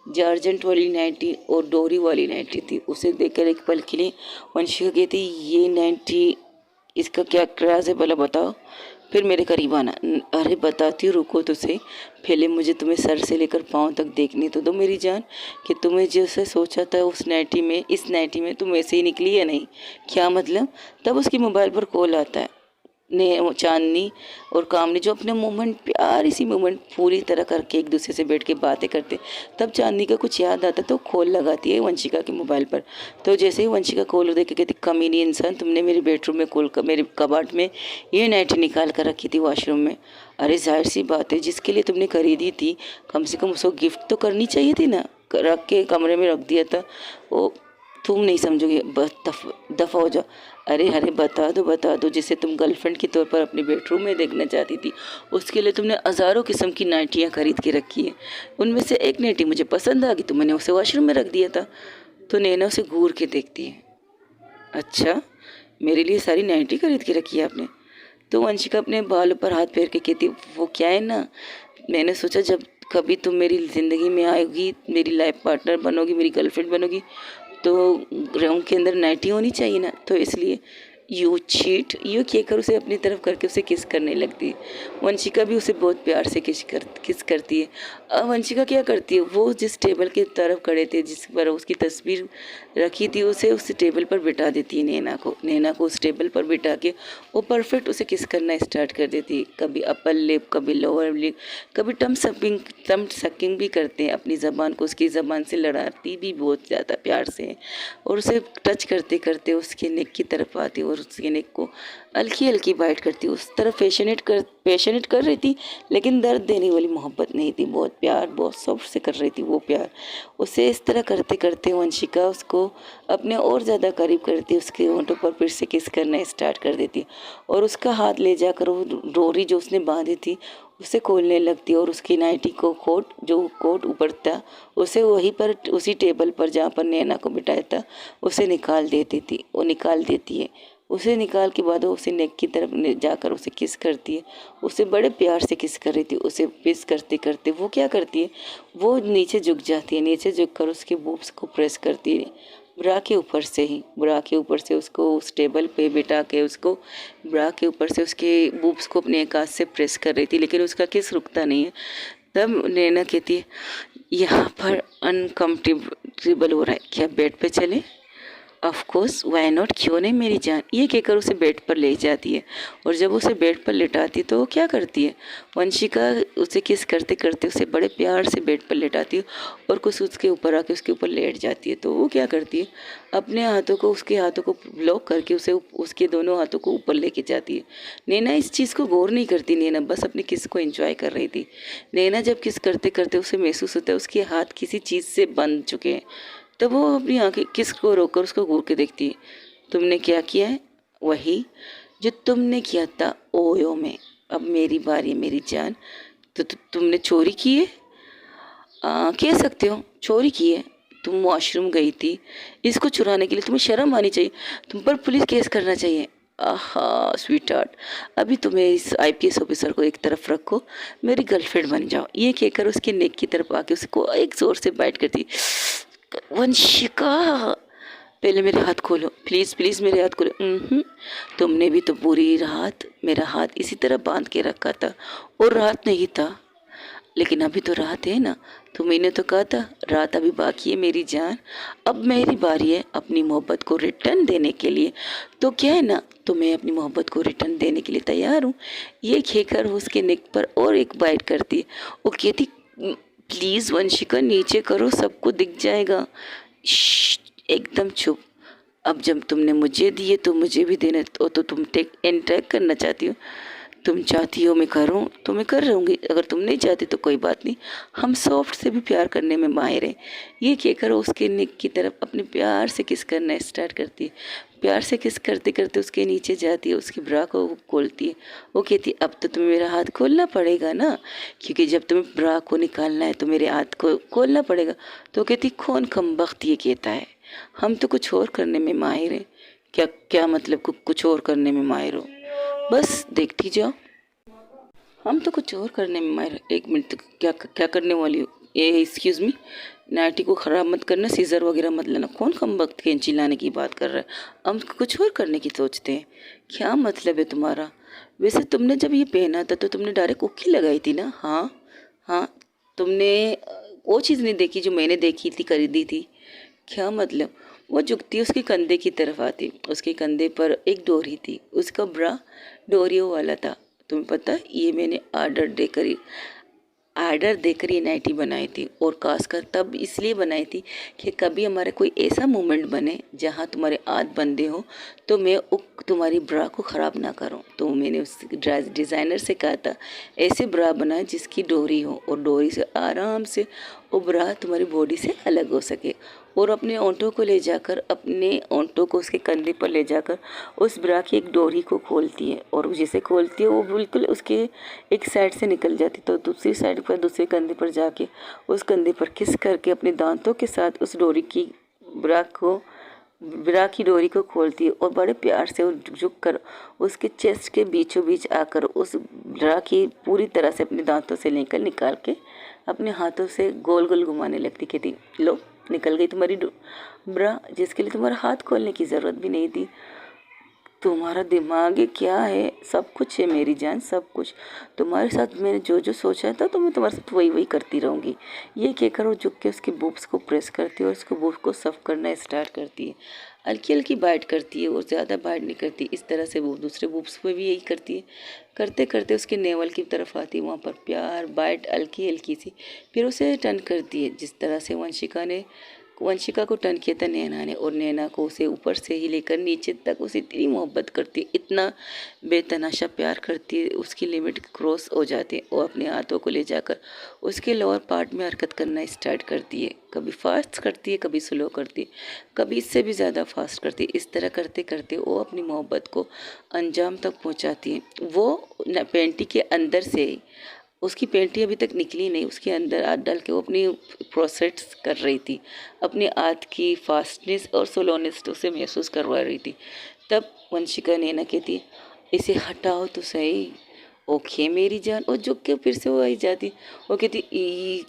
A: जारजेंट वाली नाइटी और डोरी वाली नाइटी थी। उसे देखकर एक पल के लिए वंशिका कहती, ये नाइटी, इसका क्या क्राज है भला बताओ? फिर मेरे करीब आना। अरे बताती हूँ, रुको तो सही, पहले मुझे तुम्हें सर से लेकर पाँव तक देखने तो दो मेरी जान, कि तुम्हें जैसे सोचा था उस नाइटी में, इस नाइटी में तुम ऐसे ही निकली या नहीं? क्या मतलब? तब उसकी मोबाइल पर कॉल आता है। ने चांदनी और कामनी जो अपने मोमेंट, प्यारी सी मोमेंट पूरी तरह करके एक दूसरे से बैठ के बातें करते। तब चांदनी का कुछ याद आता तो कॉल लगाती है वंशिका के मोबाइल पर। तो जैसे ही वंशिका कॉल देख के कहती, कमीनी इंसान, तुमने मेरे बेडरूम में मेरे कबाट में ये नाइटी निकाल कर रखी थी वॉशरूम में। अरे जाहिर सी बात है, जिसके लिए तुमने खरीदी थी कम से कम उसको गिफ्ट तो करनी चाहिए थी ना, रख के कमरे में रख दिया था वो। तुम नहीं समझोगे, बस दफ़ा हो जाओ। अरे बता दो, जिसे तुम गर्लफ्रेंड के तौर पर अपने बेडरूम में देखना चाहती थी, उसके लिए तुमने हज़ारों किस्म की नाइटियाँ खरीद के रखी हैं। उनमें से एक नाइटी मुझे पसंद आ गई तो मैंने उसे वॉशरूम में रख दिया था। तो नैना उसे घूर के देखती है, अच्छा मेरे लिए सारी नाइटी खरीद के रखी है आपने? तो वंशिका अपने बालों पर हाथ फेर के कहती, वो क्या है ना, मैंने सोचा जब कभी तुम मेरी ज़िंदगी में आएगी, मेरी लाइफ पार्टनर बनोगी, मेरी गर्लफ्रेंड बनोगी, तो रूम के अंदर नाइटी होनी चाहिए ना, तो इसलिए यू चीट, यू कहकर उसे अपनी तरफ करके उसे किस करने लगती है। वंशिका भी उसे बहुत प्यार से किस करती है। अब वंशिका क्या करती है, वो जिस टेबल की तरफ खड़े थे जिस पर उसकी तस्वीर रखी थी उसे उस टेबल पर बिठा देती है नैना को उस टेबल पर बिठा के वो परफेक्ट उसे किस करना स्टार्ट कर देती है। कभी अपर लिप, कभी लोअर लिप, कभी टम सकिंग भी करते हैं। अपनी ज़बान को उसकी ज़बान से लड़ाती भी बहुत ज़्यादा प्यार से है और उसे टच करते करते उसके नेक की तरफ आती है और उसके नेक को हल्की हल्की बाइट करती है। उस तरफ पैशनेट कर रही थी, लेकिन दर्द देने वाली मोहब्बत नहीं थी। बहुत प्यार, बहुत सब्र से कर रही थी वो प्यार। उसे इस तरह करते करते वंशिका उसको अपने और ज़्यादा करीब करती, उसके होंठों पर फिर से किस करना स्टार्ट कर देती और उसका हाथ ले जाकर वो डोरी जो उसने बांधी थी उसे खोलने लगती और उसकी नाइटी को कोट ऊपर था उसे वहीं पर उसी टेबल पर जहाँ पर नैना को बिठाया था उसे निकाल देती थी। वो निकाल देती है, उसे निकाल के बाद वो उसे नेक की तरफ जाकर उसे किस करती है। उसे बड़े प्यार से किस कर रही थी। उसे किस करते करते वो क्या करती है, वो नीचे झुक जाती है, नीचे झुक कर उसके बूब्स को प्रेस करती है ब्रा के ऊपर से उसको उस टेबल पे बिठा के उसको ब्रा के ऊपर से उसके बूब्स को अपने एक हाथ से प्रेस कर रही थी, लेकिन उसका किस रुकता नहीं है। तब नैना कहती है, यहाँ पर अनकम्फर्टेबल हो रहा है, क्या बेड पे चले? ऑफ कोर्स, वाई नॉट, क्यों नहीं मेरी जान। ये कहकर उसे बेड पर ले जाती है और जब उसे बेड पर लेटाती है तो वो क्या करती है, वंशिका उसे किस करते करते उसे बड़े प्यार से बेड पर लेटाती है और कुछ उसके ऊपर आके उसके ऊपर लेट जाती है। तो वो क्या करती है, अपने हाथों को उसके हाथों को ब्लॉक करके उसे उसके दोनों हाथों को ऊपर लेके जाती है। नैना इस चीज़ को गौर नहीं करती, नैना बस अपनी किस को एंजॉय कर रही थी। नैना जब किस करते करते उसे महसूस होता है उसके हाथ किसी चीज़ से बंध चुके हैं, तब वो अपनी आंखें किस को रोककर उसको घूर के देखती है। तुमने क्या किया है? वही जो तुमने किया था ओयो में। अब मेरी बारी है मेरी जान। तो तुमने चोरी की है? कह सकते हो चोरी की है। तुम वॉशरूम गई थी, इसको चुराने के लिए तुम्हें शर्म आनी चाहिए, तुम पर पुलिस केस करना चाहिए। आहा स्वीट हार्ट, अभी तुम्हें इस आईपीएस ऑफिसर को एक तरफ रखो, मेरी गर्लफ्रेंड बन जाओ। ये कहकर उसके नेक की तरफ आके उसको एक जोर से बाइट करती। वंशिका, पहले मेरे हाथ खोलो, प्लीज़ प्लीज़ मेरे हाथ खोलो। तुमने भी तो पूरी रात मेरा हाथ इसी तरह बांध के रखा था और रात नहीं था, लेकिन अभी तो रात है ना। तुम्हें तो कहा था रात अभी बाकी है मेरी जान। अब मेरी बारी है अपनी मोहब्बत को रिटर्न देने के लिए। तो क्या है ना, तो मैं अपनी मोहब्बत को रिटर्न देने के लिए तैयार हूँ। ये कहकर वो उसके नेक पर और एक बाइट करती। वो कहती, प्लीज़ वंशिका नीचे करो, सबको दिख जाएगा। एकदम चुप। अब जब तुमने मुझे दिए तो मुझे भी देना। तो तुम टेक करना चाहती हो? तुम चाहती हो मैं करूँ तो मैं कर रहूँगी, अगर तुम नहीं चाहती तो कोई बात नहीं, हम सॉफ्ट से भी प्यार करने में माहिर हैं। ये कहकर उसके नेक की तरफ अपने प्यार से किस करना स्टार्ट करती है। प्यार से किस करते करते उसके नीचे जाती है, उसके ब्रा को खोलती है। वो कहती है, अब तो तुम्हें मेरा हाथ खोलना पड़ेगा ना, क्योंकि जब तुम्हें ब्रा को निकालना है तो मेरे हाथ को खोलना पड़ेगा। तो कहती, कौन कमबख्त ये कहता है, हम तो कुछ और करने में माहिर हैं। क्या क्या मतलब कुछ और करने में माहिर हो? बस देखती जाओ, हम तो कुछ और करने में माहिर। एक मिनट, तो क्या क्या करने वाली हो? ये एक्सक्यूज़ मी, नाइटी को ख़राब मत करना, सीज़र वगैरह मत लेना। कौन कम वक्त कैंची लाने की बात कर रहा है? हम कुछ और करने की सोचते हैं। क्या मतलब है तुम्हारा? वैसे तुमने जब ये पहना था तो तुमने डायरेक्ट उक्की लगाई थी ना? हाँ हाँ, तुमने वो चीज़ नहीं देखी जो मैंने देखी थी, खरीदी थी। क्या मतलब? वो झुकती उसके कंधे की तरफ आती, उसके कंधे पर एक डोरी थी, उसका ब्रा डोरियों वाला था। तुम्हें पता है, ये मैंने आर्डर देकर ये नाइटी बनाई थी और खासकर तब इसलिए बनाई थी कि कभी हमारा कोई ऐसा मोमेंट बने जहाँ तुम्हारे हाथ बंधे हो तो मैं तुम्हारी ब्रा को ख़राब ना करूँ। तो मैंने उस डिज़ाइनर से कहा था ऐसे ब्रा बनाए जिसकी डोरी हो और डोरी से आराम से वो ब्रा तुम्हारी बॉडी से अलग हो सके। और अपने ओंठों को ले जाकर, अपने ओंठों को उसके कंधे पर ले जाकर उस ब्रा की एक डोरी को खोलती है और जिसे खोलती है वो बिल्कुल उसके एक साइड से निकल जाती, तो दूसरी साइड पर दूसरे कंधे पर जाके उस कंधे पर किस करके अपने दांतों के साथ उस डोरी की ब्रा की डोरी को खोलती है और बड़े प्यार से झुक कर उसके चेस्ट के बीचों बीच आकर उस ब्रा की पूरी तरह से अपने दांतों से लेकर निकाल के अपने हाथों से गोल गोल घुमाने लगती। कहती, लो निकल गई तुम्हारी ब्रा, जिसके लिए तुम्हारा हाथ खोलने की ज़रूरत भी नहीं थी। तुम्हारा दिमाग है क्या है, सब कुछ है मेरी जान, सब कुछ तुम्हारे साथ। मैंने जो जो सोचा था तो मैं तुम्हारे साथ वही वही करती रहूँगी। ये क्या करो, झुक के उसके बूब्स को प्रेस करती है और उसको बूब को सफ करना स्टार्ट करती है। हल्की हल्की बाइट करती है और ज़्यादा बाइट नहीं करती। इस तरह से वो दूसरे बूब्स पे भी यही करती है। करते करते उसके नेवल की तरफ आती है, वहाँ पर प्यार बाइट हल्की हल्की सी, फिर उसे टर्न करती है। जिस तरह से वंशिका को टर्न किया था नैना ने, और नैना को उसे ऊपर से ही लेकर नीचे तक उसे इतनी मोहब्बत करती है, इतना बेतनाशा प्यार करती है, उसकी लिमिट क्रॉस हो जाती है। और अपने हाथों को ले जाकर उसके लोअर पार्ट में हरकत करना स्टार्ट करती है। कभी फास्ट करती है, कभी स्लो करती है, कभी इससे भी ज़्यादा फास्ट करती है। इस तरह करते करते वो अपनी मोहब्बत को अंजाम तक पहुंचाती है। वो पेंटी के अंदर से, उसकी पेंटी अभी तक निकली नहीं, उसके अंदर हाथ डाल के वो अपनी प्रोसेस कर रही थी, अपने हाथ की फास्टनेस और स्लोनेस उसे महसूस करवा रही थी। तब वंशिका नैना कहती, इसे हटाओ तो सही। ओके मेरी जान। और झुक के फिर से वो आई जाती, वो कहती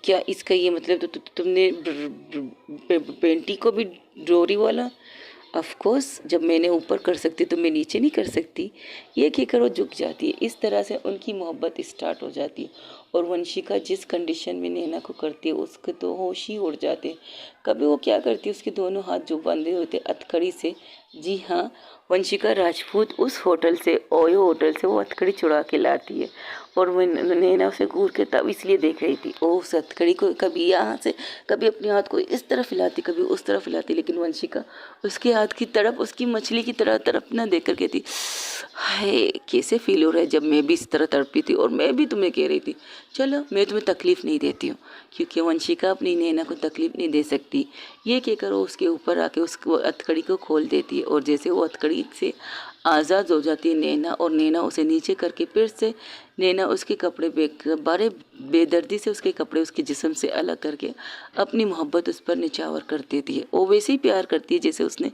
A: क्या इसका ये मतलब तो तुमने पेंटी को भी डोरी वाला। ऑफ कोर्स जब मैंने ऊपर कर सकती तो मैं नीचे नहीं कर सकती। ये कहकर वो झुक जाती है। इस तरह से उनकी मोहब्बत स्टार्ट हो जाती है। और वंशिका जिस कंडीशन में नैना को करती है उसके तो होश ही उड़ जाते हैं। कभी वो क्या करती है, उसके दोनों हाथ जो बंधे होते हथकड़ी से। जी हाँ, वंशिका राजपूत उस होटल से, ओयो होटल से वो हथकड़ी चुरा के लाती है। और वो नैना उसे घूर के तब इसलिए देख रही थी। वो उस हथकड़ी को कभी यहाँ से, कभी अपने हाथ को इस तरफ हिलाती, कभी उस तरफ हिलाती, लेकिन वंशिका उसके हाथ की तरफ, उसकी मछली की तरफ ना देख कर कहती, हाय कैसे फील हो रहा है जब मैं भी इस तरह तड़पी थी और मैं भी तुम्हें कह रही थी चलो मैं तुम्हें तकलीफ़ नहीं देती हूँ। क्योंकि वंशिका अपनी नैना को तकलीफ़ नहीं दे सकती। ये कहकर वो उसके ऊपर आके उसको हथकड़ी को खोल देती है। और जैसे वो हथकड़ी से आज़ाद हो जाती है नैना, और नैना उसे नीचे करके फिर से नैना उसके कपड़े बारे बेदर्दी से उसके कपड़े उसके जिस्म से अलग करके अपनी मोहब्बत उस पर निछावर कर देती है। वो वैसे ही प्यार करती है जैसे उसने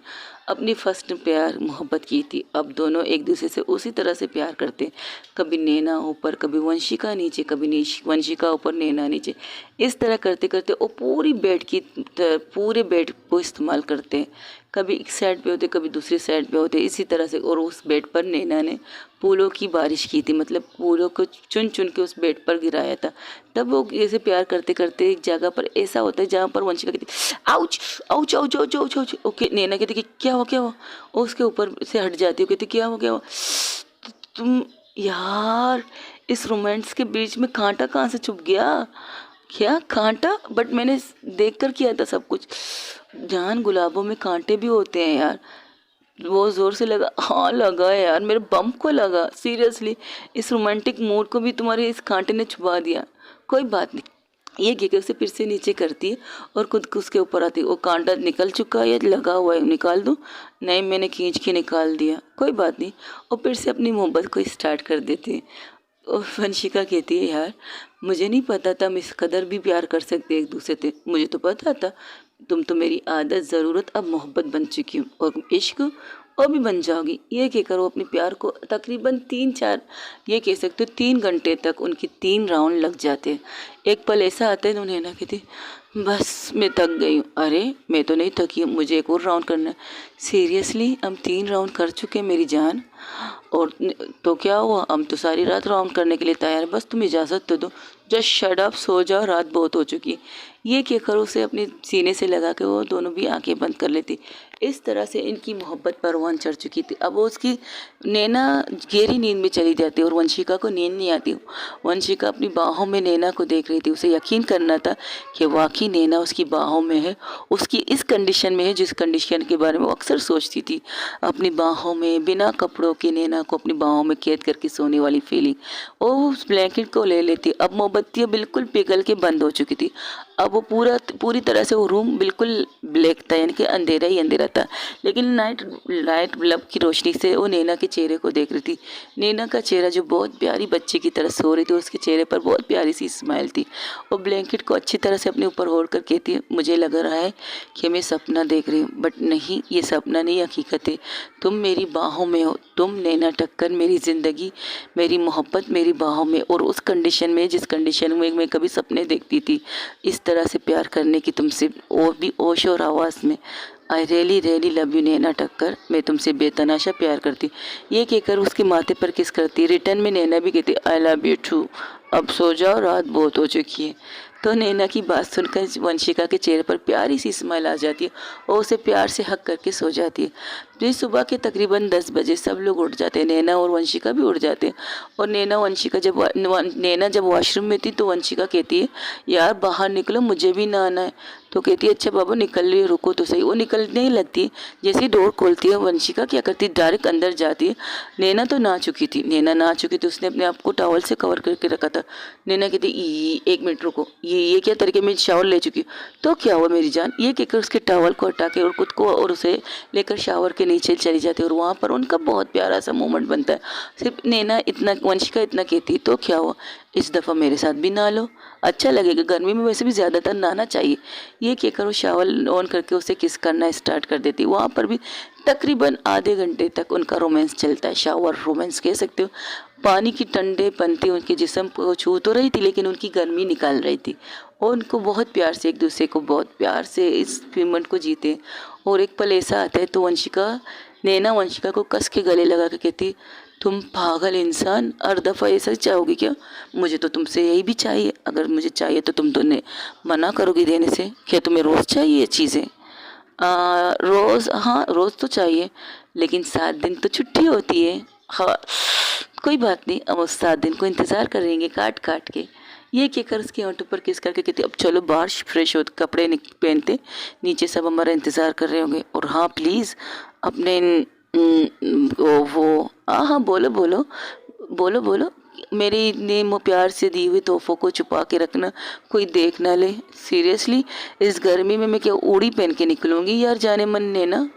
A: अपनी फर्स्ट प्यार मोहब्बत की थी। अब दोनों एक दूसरे से उसी तरह से प्यार करते हैं। कभी नैना ऊपर, कभी वंशिका नीचे, कभी वंशिका ऊपर नैना नीचे। इस तरह करते करते वो पूरे बेड को इस्तेमाल करते हैं। कभी एक साइड पे होते, कभी दूसरी साइड पे होते, इसी तरह से। और उस बेड पर नैना ने फूलों की बारिश की थी, मतलब फूलों को चुन चुन के उस बेड पर गिराया था। तब वो ऐसे प्यार करते करते एक जगह पर ऐसा होता है जहाँ पर वंशिका कहती ouch ouch ouch ouch ouch ouch. Okay Naina कहती कि क्या हुआ क्या हुआ, और उसके ऊपर से हट जाती है, कहती क्या हुआ क्या हुआ। तुम यार, इस रोमांस के बीच में कांटा कहाँ से छुप गया, क्या कांटा। बट मैंने देख कर किया था सब कुछ। जान, गुलाबों में कांटे भी होते हैं यार। वो जोर से लगा, हाँ लगा है यार, मेरे बम को लगा सीरियसली। इस रोमांटिक मूड को भी तुम्हारे इस कांटे ने छुपा दिया। कोई बात नहीं। ये गिगे उसे फिर से नीचे करती है और खुद उसके ऊपर आती है। वो कांटा निकल चुका है या लगा हुआ है, निकाल दूँ। नहीं, मैंने खींच के निकाल दिया, कोई बात नहीं। और फिर से अपनी मोहब्बत को स्टार्ट कर देती है। और वंशिका कहती है यार, मुझे नहीं पता था हम इस कदर भी प्यार कर सकते एक दूसरे से। मुझे तो पता था तुम तो मेरी आदत, ज़रूरत, अब मोहब्बत बन चुकी हूँ और इश्क और भी बन जाओगी। ये कहकर वो अपने प्यार को तकरीबन 3-4, ये कह सकते हो 3 घंटे तक उनकी 3 राउंड लग जाते हैं। एक पल ऐसा आता है तो उन्हें ना कहती बस मैं थक गई हूँ। अरे मैं तो नहीं थकी हूँ, मुझे एक और राउंड करना है। सीरियसली हम 3 राउंड कर चुके हैं मेरी जान। और तो क्या हुआ, हम तो सारी रात राउंड करने के लिए तैयार है, बस तुम इजाज़त तो दो। जस्ट शट अप, सो जाओ, रात बहुत हो चुकी। ये कहकर उसे अपने सीने से लगा के वो दोनों भी आंखें बंद कर लेती। इस तरह से इनकी मोहब्बत परवान चढ़ चुकी थी। अब वो उसकी नैना गहरी नींद में चली जाती और वंशिका को नींद नहीं आती। वंशिका अपनी बाहों में नैना को देख रही थी। उसे यकीन करना था कि वाकई नैना उसकी बाहों में है, उसकी इस कंडीशन में है जिस कंडीशन के बारे में वो अक्सर सोचती थी। अपनी बाहों में बिना कपड़ों के नैना को अपनी बाहों में कैद करके सोने वाली फीलिंग। वो उस ब्लैंकेट को ले लेती। अब मोमबत्तियाँ बिल्कुल पिघल के बंद हो चुकी थी। अब वो पूरी तरह से वो रूम बिल्कुल ब्लैक था, यानी कि अंधेरा ही अंधेरा था। लेकिन लाइट बल्ब की रोशनी से वो नैना के चेहरे को देख रही थी। नैना का चेहरा जो बहुत प्यारी बच्चे की तरह सो रही थी, उसके चेहरे पर बहुत प्यारी सी स्माइल थी। वो ब्लैंकेट को अच्छी तरह से अपने ऊपर ओढ़ कर कहती है, मुझे लग रहा है कि मैं सपना देख रही हूँ, बट नहीं, ये सपना नहीं, हकीकत है। तुम मेरी बाहों में हो, तुम नैना टक्कर, मेरी ज़िंदगी, मेरी मोहब्बत मेरी बाहों में, और उस कंडीशन में जिस कंडीशन में मैं कभी सपने देखती थी। इस तरह से प्यार करने की तुमसे, और भी ओश और आवाज़ में, I really really love you Naina टक्कर, मैं तुमसे बेतनाशा प्यार करती हूँ, ये कहकर उसके माथे पर किस करती है। रिटर्न में नैना भी कहती आई लव यू टू, अब सो जाओ, रात बहुत हो चुकी है। तो नैना की बात सुनकर वंशिका के चेहरे पर प्यारी सी स्माइल आ जाती है और उसे प्यार से हक करके सो जाती है। फिर सुबह के तकरीबन 10 बजे सब लोग उठ जाते हैं, नैना और वंशिका भी उठ जाते हैं। और नैना जब वॉशरूम में थी तो वंशिका कहती है यार बाहर निकलो, मुझे भी नहाना है। तो कहती है अच्छा बाबू निकल रही है, रुको तो सही। वो निकलने ही लगती है, जैसे ही डोर खोलती है वंशिका क्या करती है, डायरेक्ट अंदर जाती है। नैना तो नहा चुकी थी, उसने अपने आप को टॉवल से कवर करके रखा था। नैना कहती एक मिनट रुको, ये क्या तरीके में शावर ले चुकी हूँ। तो क्या हुआ मेरी जान, ये कहकर उसके टॉवल को हटा के और खुद को और उसे लेकर शावर के नीचे चली जाती है। और वहाँ पर उनका बहुत प्यारा सा मोमेंट बनता है। सिर्फ नैना इतना, वंशिका इतना कहती तो क्या हुआ, इस दफ़ा मेरे साथ भी नहा लो, अच्छा लगेगा, गर्मी में वैसे भी ज़्यादातर नहाना चाहिए। ये कहकर वो शावर ऑन करके उसे किस करना स्टार्ट कर देती। वहाँ पर भी तकरीबन आधे घंटे तक उनका रोमांस चलता है, शावर रोमांस कह सकते हो। पानी की ठंडे पनते उनके जिस्म को छू तो रही थी लेकिन उनकी गर्मी निकाल रही थी। और उनको बहुत प्यार से, एक दूसरे को बहुत प्यार से इस मोमेंट को जीते। और एक पल ऐसा आता है तो नैना वंशिका को कस के गले लगा के कहती तुम पागल इंसान, हर दफ़ा ऐसा ही चाहोगी क्या, मुझे तो तुमसे यही भी चाहिए, अगर मुझे चाहिए तो तुम तो मना करोगी देने से, क्या तुम्हें रोज़ चाहिए ये चीज़ें। रोज़, हाँ रोज़ तो चाहिए लेकिन 7 दिन तो छुट्टी होती है। हाँ कोई बात नहीं, अब उस 7 दिन को इंतज़ार करेंगे काट काट के। ये कहकर उसके होंठों पर किस करके कहती अब चलो बाहर फ्रेश हो, कपड़े पहनते, नीचे सब हमारा इंतज़ार कर रहे होंगे। और हाँ प्लीज़ अपने वो हाँ बोलो बोलो बोलो बोलो, मेरी ने प्यार से दी हुई तोहफ़ों को छुपा के रखना, कोई देख ना ले। सीरियसली इस गर्मी में मैं क्या ऊड़ी पहन के निकलूँगी यार, जाने मन ने ना,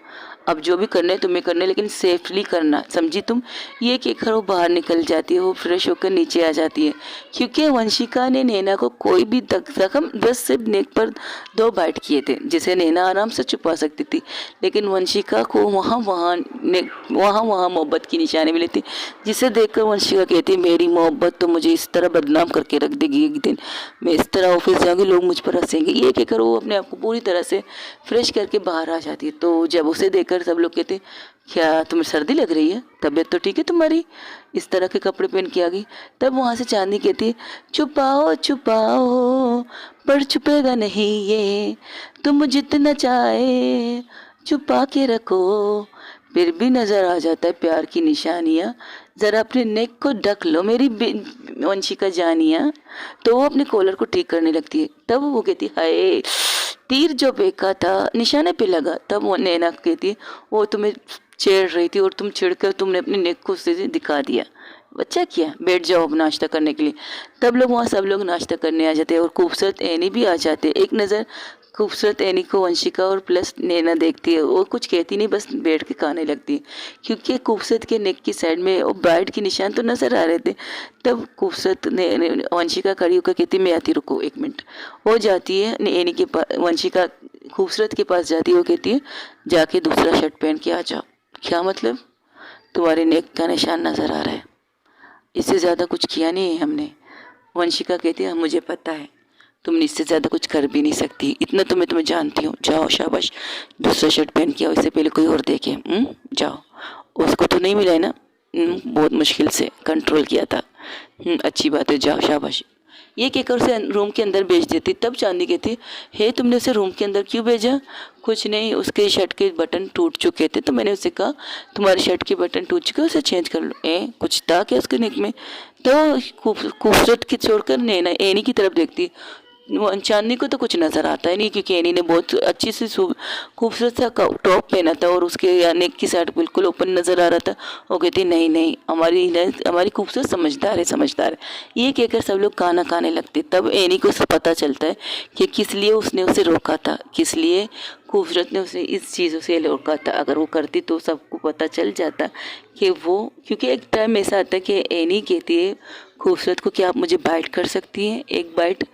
A: अब जो भी करना है तुम्हें करना है लेकिन सेफली करना, समझी तुम। ये कहकर वो बाहर निकल जाती है, वो फ्रेश होकर नीचे आ जाती है। क्योंकि वंशिका ने नैना को कोई भी जख्म, बस सिर्फ नेक पर 2 बाइट किए थे जिसे नैना आराम से छुपा सकती थी, लेकिन वंशिका को वहाँ वहाँ मोहब्बत की निशानी मिली थी, जिसे देखकर वंशिका कहती मेरी मोहब्बत तो मुझे इस तरह बदनाम करके रख देगी, एक दिन मैं इस तरह ऑफिस जाऊँगी, लोग मुझ पर हंसेंगे। ये कहकर वो अपने आप को पूरी तरह से फ्रेश करके बाहर आ जाती है। तो जब उसे देखकर सब लोग कहते क्या तुम्हें सर्दी लग रही है, तबीयत तो ठीक है तुम्हारी, इस तरह के कपड़े पहन के आ गई। तब वहाँ से चांदनी कहती छुपाओ छुपाओ पर छुपेगा नहीं ये, तुम जितना चाहे छुपा के रखो फिर भी नजर आ जाता है प्यार की निशानियाँ, जरा अपने नेक को ढक लो मेरी वंशिका जानिया। तो वो अपने कॉलर को ठीक करने लगती है। तब वो कहती हाय तीर जो फेंका था निशाने पे लगा। तब वो नैना कहती है वो तुम्हें छेड़ रही थी और तुम छिड़कर तुमने अपने नेक को उससे दिखा दिया, बच्चा किया, बैठ जाओ अब नाश्ता करने के लिए। तब लोग वहाँ सब लोग नाश्ता करने आ जाते हैं और खूबसूरत एनी भी आ जाते हैं। एक नज़र खूबसूरत एनी को वंशिका और प्लस नैना देखती है, वो कुछ कहती नहीं, बस बैठ के खाने लगती है, क्योंकि खूबसूरत के नेक की साइड में वो ब्राइड के निशान तो नज़र आ रहे थे। तब खूबसूरत वंशिका खड़ी होकर कहती मैं आती, रुको 1 मिनट। वो जाती है एनी के पास, वंशिका खूबसूरत के पास जाती है, वो कहती है जाके दूसरा शर्ट पहन के आ जाओ। क्या मतलब, तुम्हारे नेक का निशान नज़र आ रहा है, इससे ज़्यादा कुछ किया नहीं है हमने। वंशिका कहती है मुझे पता है तुम इससे ज़्यादा कुछ कर भी नहीं सकती, इतना तो मैं तुम्हें जानती हूँ, जाओ शाबाश दूसरा शर्ट पहन के आओ, इससे पहले कोई और देखे। जाओ, उसको तो नहीं मिला है ना, बहुत मुश्किल से कंट्रोल किया था, अच्छी बात है, जाओ शाबाश। ये कहकर उसे रूम के अंदर भेज देती। तब चांदी कहती हे तुमने उसे रूम के अंदर क्यों भेजा। कुछ नहीं, उसके शर्ट के बटन टूट चुके थे तो मैंने उसे कहा तुम्हारे शर्ट के बटन टूट चुके उसे चेंज कर लो। कुछ था क्या उसके नेक में। तो खूबसूरत की छोड़कर नैना एनी की तरफ देखती, चांदनी को तो कुछ नज़र आता ही नहीं, क्योंकि एनी ने बहुत अच्छी सी खूबसूरत सा टॉप पहना था और उसके नेक की साइड बिल्कुल ओपन नज़र आ रहा था। वो कहती नहीं नहीं हमारी खूबसूरत समझदार है समझदार है। ये कहकर सब लोग खाना खाने लगते। तब एनी को पता चलता है कि किस लिए उसने उसे रोका था, किस लिए खूबसूरत ने उसे इस चीज़ों से रोका था। अगर वो करती तो सबको पता चल जाता कि वो, क्योंकि एक टाइम ऐसा आता है कि एनी कहती है खूबसूरत को कि आप मुझे बाइट कर सकती हैं, एक बाइट।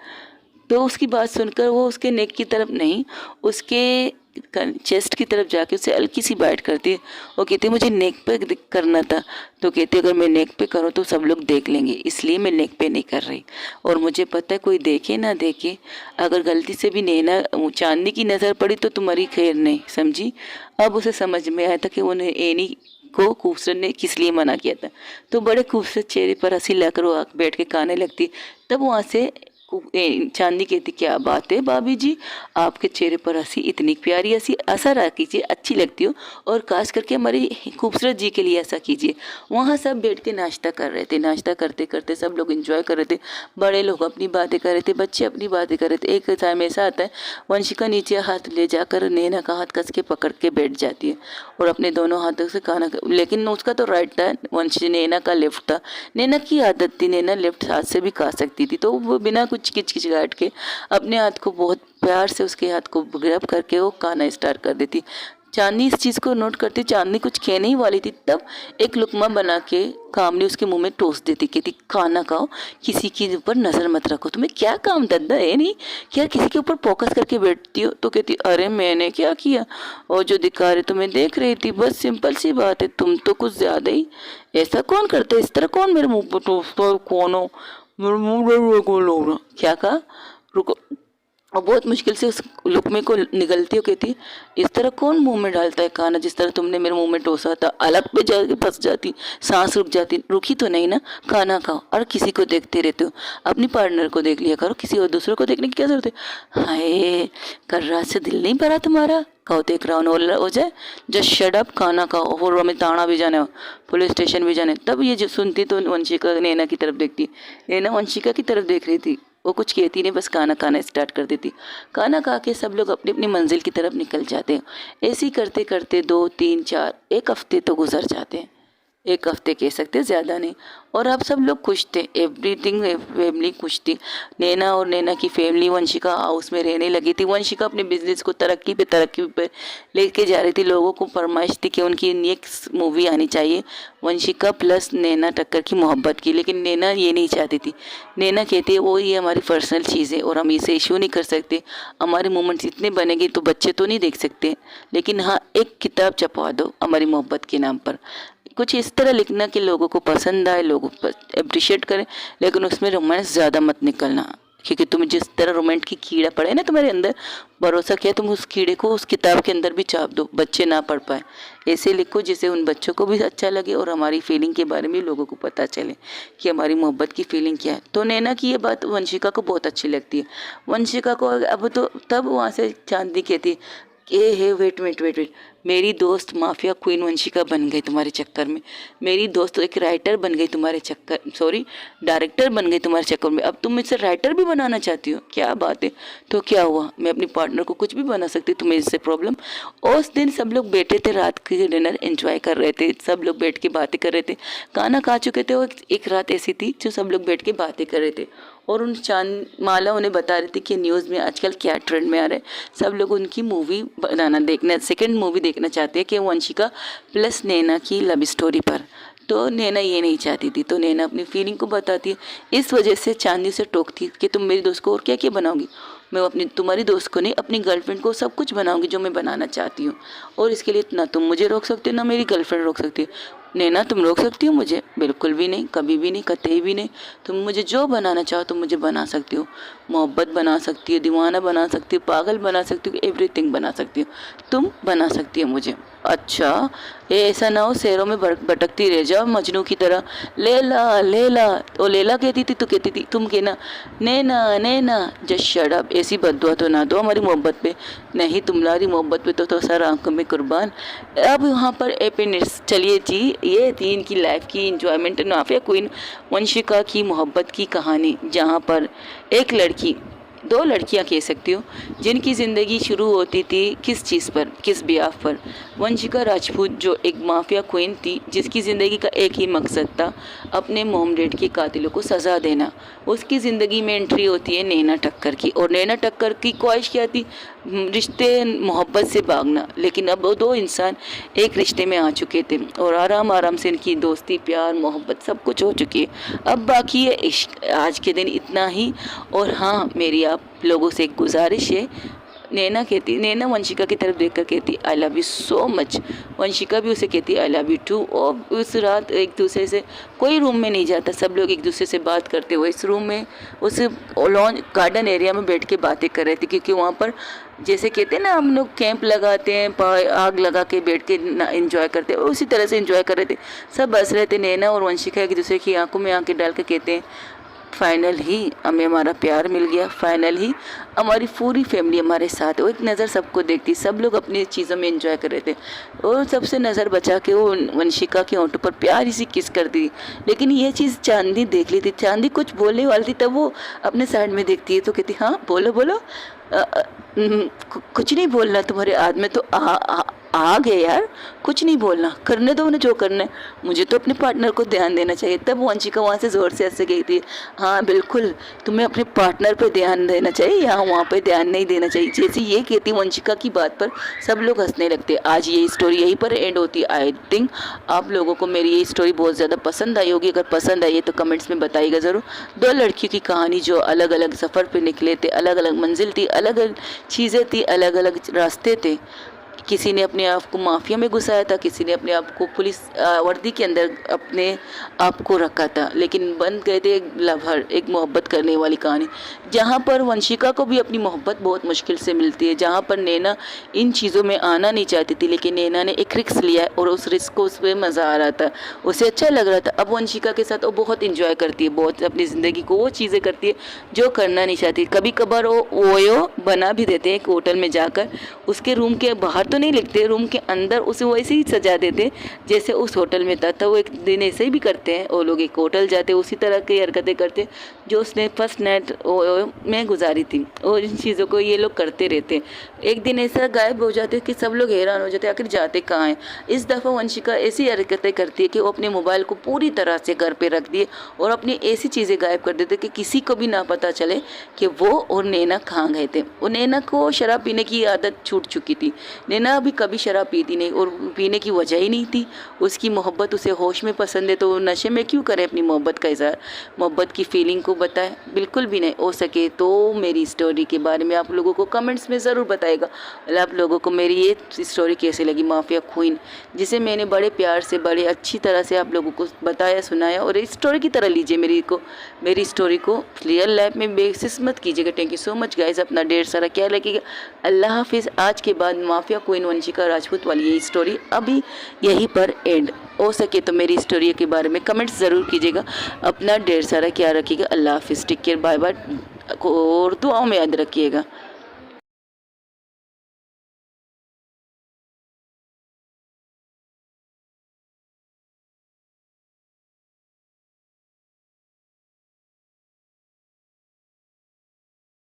A: तो उसकी बात सुनकर वो उसके नेक की तरफ नहीं, उसके चेस्ट की तरफ जाके उससे हल्की सी बाइट करती है। वो कहती है मुझे नेक पे करना था, तो कहती है अगर मैं नेक पे करूँ तो सब लोग देख लेंगे, इसलिए मैं नेक पे नहीं कर रही। और मुझे पता है कोई देखे ना देखे, अगर गलती से भी नैना चांदनी की नज़र पड़ी तो तुम्हारी खैर नहीं, समझी। अब उसे समझ में आया था कि उन्हें एनी को खूबसूरत ने किस लिए मना किया था। तो बड़े खूबसूरत चेहरे पर हंसी लाकर वो बैठ के खाने लगती। तब वहाँ से चांदनी कहती क्या बात है भाभी जी, आपके चेहरे पर हंसी, इतनी प्यारी हंसी, ऐसा रहा कीजिए, अच्छी लगती हो, और खास करके हमारी खूबसूरत जी के लिए ऐसा कीजिए। वहाँ सब बैठ के नाश्ता कर रहे थे। नाश्ता करते करते सब लोग एंजॉय कर रहे थे। बड़े लोग अपनी बातें कर रहे थे, बच्चे अपनी बातें कर रहे थे। एक टाइम ऐसा आता है वंशिका नीचे हाथ ले जाकर नैना का हाथ कस के पकड़ के बैठ जाती है और अपने दोनों हाथों से खाना, लेकिन उसका तो राइट था, नैना का लेफ्ट था। नैना की आदत थी, नैना लेफ्ट हाथ से भी खा सकती थी, तो वो बिना कुछ किचकिचाहट के अपने हाथ को बहुत प्यार से उसके हाथ को ग्रैब करके वो खाना स्टार्ट कर देती। चांदनी इस चीज़ को नोट करती। चांदनी कुछ कहने ही वाली थी, तब एक लुकमा बना के कामनी उसके मुंह में टोस देती, कहती खाना खाओ, किसी के ऊपर नज़र मत रखो, तुम्हें क्या काम धंधा है नहीं, क्या किसी के ऊपर फोकस करके बैठती हो। तो कहती अरे मैंने क्या किया, और जो दिखा रहे तुम्हें देख रही थी, बस सिंपल सी बात है, तुम तो कुछ ज़्यादा ही, ऐसा कौन करता है, इस तरह कौन मेरे मुँह पर टोसता है, कौन हो, मेरे मुँह को लोग क्या कहा, रुको। और बहुत मुश्किल से उस लुकमे को निगलती हो, कहती इस तरह कौन मुंह में डालता है खाना, जिस तरह तुमने मेरे मुंह में टोसा था। अलग पे जाके फंस जाती, सांस रुक जाती। रुकी तो नहीं ना, खाना खाओ, और किसी को देखते रहते हो, अपनी पार्टनर को देख लिया करो, किसी और दूसरे को देखने की क्या जरूरत है। हाय, कर रात से दिल नहीं भरा तुम्हारा, खाओ देख रहा हूँ हो जाए, जस्ट शट अप, खाना खाओ, और हमें ताना भी जाना, पुलिस स्टेशन भी जाने। तब ये जो सुनती तो वंशिका नैना की तरफ देखती, नैना वंशिका की तरफ देख रही थी, वो कुछ कहती नहीं, बस खाना खाना स्टार्ट कर देती। खाना खा के सब लोग अपनी अपनी मंजिल की तरफ निकल जाते हैं। ऐसे ही करते करते 2 3 4 एक हफ्ते तो गुजर जाते हैं, एक हफ्ते कह सकते ज़्यादा नहीं। और अब सब लोग खुश थे, एवरीथिंग फैमिली खुश थी। नैना और नैना की फैमिली वंशिका हाउस में रहने लगी थी। वंशिका अपने बिजनेस को तरक्की पे लेके जा रही थी। लोगों को फरमाइश थी कि उनकी नेक्स्ट मूवी आनी चाहिए वंशिका प्लस नैना टक्कर की मोहब्बत की, लेकिन नैना ये नहीं चाहती थी। नैना कहती है वो ये हमारी पर्सनल चीज़ है और हम इसे इशू नहीं कर सकते, हमारे मोमेंट्स इतने बनेंगे तो बच्चे तो नहीं देख सकते, लेकिन हाँ एक किताब छपवा दो हमारी मोहब्बत के नाम पर, कुछ इस तरह लिखना कि लोगों को पसंद आए, लोगों को अप्रिशिएट करें, लेकिन उसमें रोमांस ज़्यादा मत निकलना, क्योंकि तुम्हें जिस तरह रोमांस की कीड़ा पड़े ना तुम्हारे अंदर, भरोसा किया तुम उस कीड़े को उस किताब के अंदर भी चाप दो, बच्चे ना पढ़ पाए। ऐसे लिखो जिससे उन बच्चों को भी अच्छा लगे और हमारी फीलिंग के बारे में लोगों को पता चले कि हमारी मोहब्बत की फीलिंग क्या है। तो नैना की ये बात वंशिका को बहुत अच्छी लगती है। वंशिका को अब तो तब वहाँ से चांदनी कहती ए है वेट वेट वेट वेट, मेरी दोस्त माफिया क्वीन वंशिका बन गई तुम्हारे चक्कर में, मेरी दोस्त एक राइटर बन गई तुम्हारे चक्कर, सॉरी डायरेक्टर बन गई तुम्हारे चक्कर में, अब तुम मुझसे राइटर भी बनाना चाहती हो, क्या बात है। तो क्या हुआ, मैं अपनी पार्टनर को कुछ भी बना सकती, तुम्हें इससे प्रॉब्लम। उस दिन सब लोग बैठे थे, रात के डिनर एंजॉय कर रहे थे, सब लोग बैठ के बातें कर रहे थे, खाना खा चुके थे। और एक रात ऐसी थी जो सब लोग बैठ के बातें कर रहे थे और उन चांद माला उन्हें बता रही थी कि न्यूज़ में आजकल क्या ट्रेंड में आ रहा है, सब लोग उनकी मूवी बनाना देखना, सेकंड मूवी देखना चाहते हैं कि वंशिका प्लस नैना की लव स्टोरी पर। तो नैना ये नहीं चाहती थी, तो नैना अपनी फीलिंग को बताती है। इस वजह से चांदनी से टोकती कि तुम मेरी दोस्त को और क्या क्या बनाओगी, मैं अपनी तुम्हारी दोस्त को नहीं अपनी गर्लफ्रेंड को सब कुछ बनाऊंगी जो मैं बनाना चाहती हूँ, और इसके लिए ना तुम मुझे रोक सकते हो ना मेरी गर्लफ्रेंड रोक सकती है। नैना तुम रोक सकती हो मुझे, बिल्कुल भी नहीं, कभी भी नहीं, कतई भी नहीं। तुम मुझे जो बनाना चाहो तुम मुझे बना सकती हो, मोहब्बत बना सकती हो, दीवाना बना सकती हो, पागल बना सकती हो, एवरीथिंग बना सकती हो, तुम बना सकती हो मुझे। अच्छा ये ऐसा ना हो शहरों में भटकती रह जाओ मजनू की तरह, लेला लेला। वो लेला कहती थी तो कहती थी, तुम कहना नैना नैना, जस्ट शट अप। ऐसी बद्दुआ तो ना दो हमारी मोहब्बत पे, नहीं तुम्हारी मोहब्बत पे तो सारा आंखों में कुर्बान। अब यहाँ पर हैप्पीनेस, चलिए जी ये थी इनकी लाइफ की इंजॉयमेंट, माफिया क्वीन वंशिका की मोहब्बत की कहानी, जहाँ पर एक लड़की, 2 लड़कियां कह सकती हूँ, जिनकी ज़िंदगी शुरू होती थी किस चीज़ पर, किस बियाफ पर। वंशिका राजपूत जो एक माफिया क्वीन थी, जिसकी ज़िंदगी का एक ही मकसद था अपने मॉम डैड के कातिलों को सज़ा देना। उसकी ज़िंदगी में एंट्री होती है नैना टक्कर की, और नैना टक्कर की ख्वाहिश क्या थी, रिश्ते मोहब्बत से भागना। लेकिन अब वो 2 इंसान एक रिश्ते में आ चुके थे और आराम आराम से इनकी दोस्ती प्यार मोहब्बत सब कुछ हो चुकी है। अब बाकी है इश्क। आज के दिन इतना ही। और हाँ मेरी आप लोगों से एक गुजारिश है, नैना वंशिका की तरफ देखकर कहती I love you so much. Vanshika भी उसे कहती आई लव यू टू। और उस रात एक दूसरे से कोई रूम में नहीं जाता, सब लोग एक दूसरे से बात करते हुए इस रूम में उस लॉन गार्डन एरिया में बैठ के बातें कर रहे थे, क्योंकि वहाँ पर जैसे कहते हैं ना हम लोग कैंप लगाते हैं, आग लगा के बैठ के एंजॉय करते हैं, उसी तरह से एंजॉय कर रहे थे, सब हंस रहे थे। नैना और वंशिका एक दूसरे की आंखों में आंखें डाल के कहते हैं फाइनल ही हमें हमारा प्यार मिल गया, फाइनल ही हमारी पूरी फैमिली हमारे साथ है। वो एक नज़र सबको देखती, सब लोग अपनी चीज़ों में एंजॉय कर रहे थे और सबसे नज़र बचा के वो वंशिका के होंठों पर प्यारी सी किस कर दी। लेकिन ये चीज़ चांदनी देख ली थी, चांदनी कुछ बोलने वाली थी, तब वो अपने साइड में देखती है तो कहती हाँ बोलो बोलो। कुछ नहीं बोलना, तुम्हारे हाथ में तो आ गए यार, कुछ नहीं बोलना, करने दो उन्हें जो करना है, मुझे तो अपने पार्टनर को ध्यान देना चाहिए। तब वंशिका वहाँ से ज़ोर से हंस गई थी, हाँ बिल्कुल तुम्हें अपने पार्टनर पे ध्यान देना चाहिए, यहाँ वहाँ पे ध्यान नहीं देना चाहिए। जैसे ये कहती वंशिका की बात पर सब लोग हंसने लगते। आज ये स्टोरी यहीं पर एंड होती है। आई थिंक आप लोगों को मेरी ये स्टोरी बहुत ज़्यादा पसंद आई होगी। अगर पसंद आई है तो कमेंट्स में बताइएगा ज़रूर। दो लड़कियों की कहानी जो अलग अलग सफ़र पर निकले थे, अलग अलग मंजिल थी, अलग अलग चीज़ें थी, अलग अलग रास्ते थे। किसी ने अपने आप को माफिया में घुसाया था, किसी ने अपने आप को पुलिस वर्दी के अंदर अपने आप को रखा था, लेकिन बन गए थे एक लवर, एक मोहब्बत करने वाली कहानी, जहाँ पर वंशिका को भी अपनी मोहब्बत बहुत मुश्किल से मिलती है, जहाँ पर नैना इन चीज़ों में आना नहीं चाहती थी, लेकिन नैना ने एक रिस्क लिया और उस रिस्क को उस पर मज़ा आ रहा था, उसे अच्छा लग रहा था। अब वंशिका के साथ वो बहुत इंजॉय करती है, बहुत अपनी ज़िंदगी को वो चीज़ें करती है जो करना नहीं चाहती। कभी कभार वो ओयो बना भी देते हैं एक होटल में जाकर, उसके रूम के बाहर तो नहीं लिखते, रूम के अंदर उसे वैसे ही सजा देते जैसे उस होटल में था। तो वो एक दिन ऐसे ही भी करते हैं, वो लोग एक होटल जाते उसी तरह की हरकतें करते जो उसने फर्स्ट नाइट में गुजारी थी, और इन चीज़ों को ये लोग करते रहते। एक दिन ऐसा गायब हो जाते कि सब लोग हैरान हो जाते आखिर जाते कहाँ हैं। इस दफ़ा वंशिका ऐसी हरकतें करती है कि वो अपने मोबाइल को पूरी तरह से घर पे रख दिए और अपनी ऐसी चीज़ें गायब कर देते कि किसी को भी ना पता चले कि वो और नैना कहाँ गए थे। वो नैना को शराब पीने की आदत छूट चुकी थी, नैना अभी कभी शराब पीती नहीं और पीने की वजह ही नहीं थी। उसकी मोहब्बत उसे होश में पसंद है तो वो नशे में क्यों करे अपनी मोहब्बत का इज़हार, मोहब्बत की फीलिंग को बताए, बिल्कुल भी नहीं। हो सके तो मेरी स्टोरी के बारे में आप लोगों को कमेंट्स में ज़रूर बताइएगा। आप लोगों को मेरी ये स्टोरी कैसे लगी, माफिया क्वीन, जिसे मैंने बड़े प्यार से बड़े अच्छी तरह से आप लोगों को बताया सुनाया, और इस स्टोरी की तरह लीजिए मेरी स्टोरी को, रियल लाइफ में बेसिस मत कीजिएगा। Thank you so much guys, अपना ढेर सारा ख्याल रखिएगा। अल्लाह हाफिज़। आज के बाद माफिया क्वीन वंशिका राजपूत वाली ये स्टोरी अभी यहीं पर एंड। हो सके तो मेरी स्टोरी के बारे में कमेंट्स ज़रूर कीजिएगा। अपना ढेर सारा ख्याल रखिएगा। अल्लाह हाफिज़, टेक केयर, बाय बाय, और दुआओं में याद रखिएगा।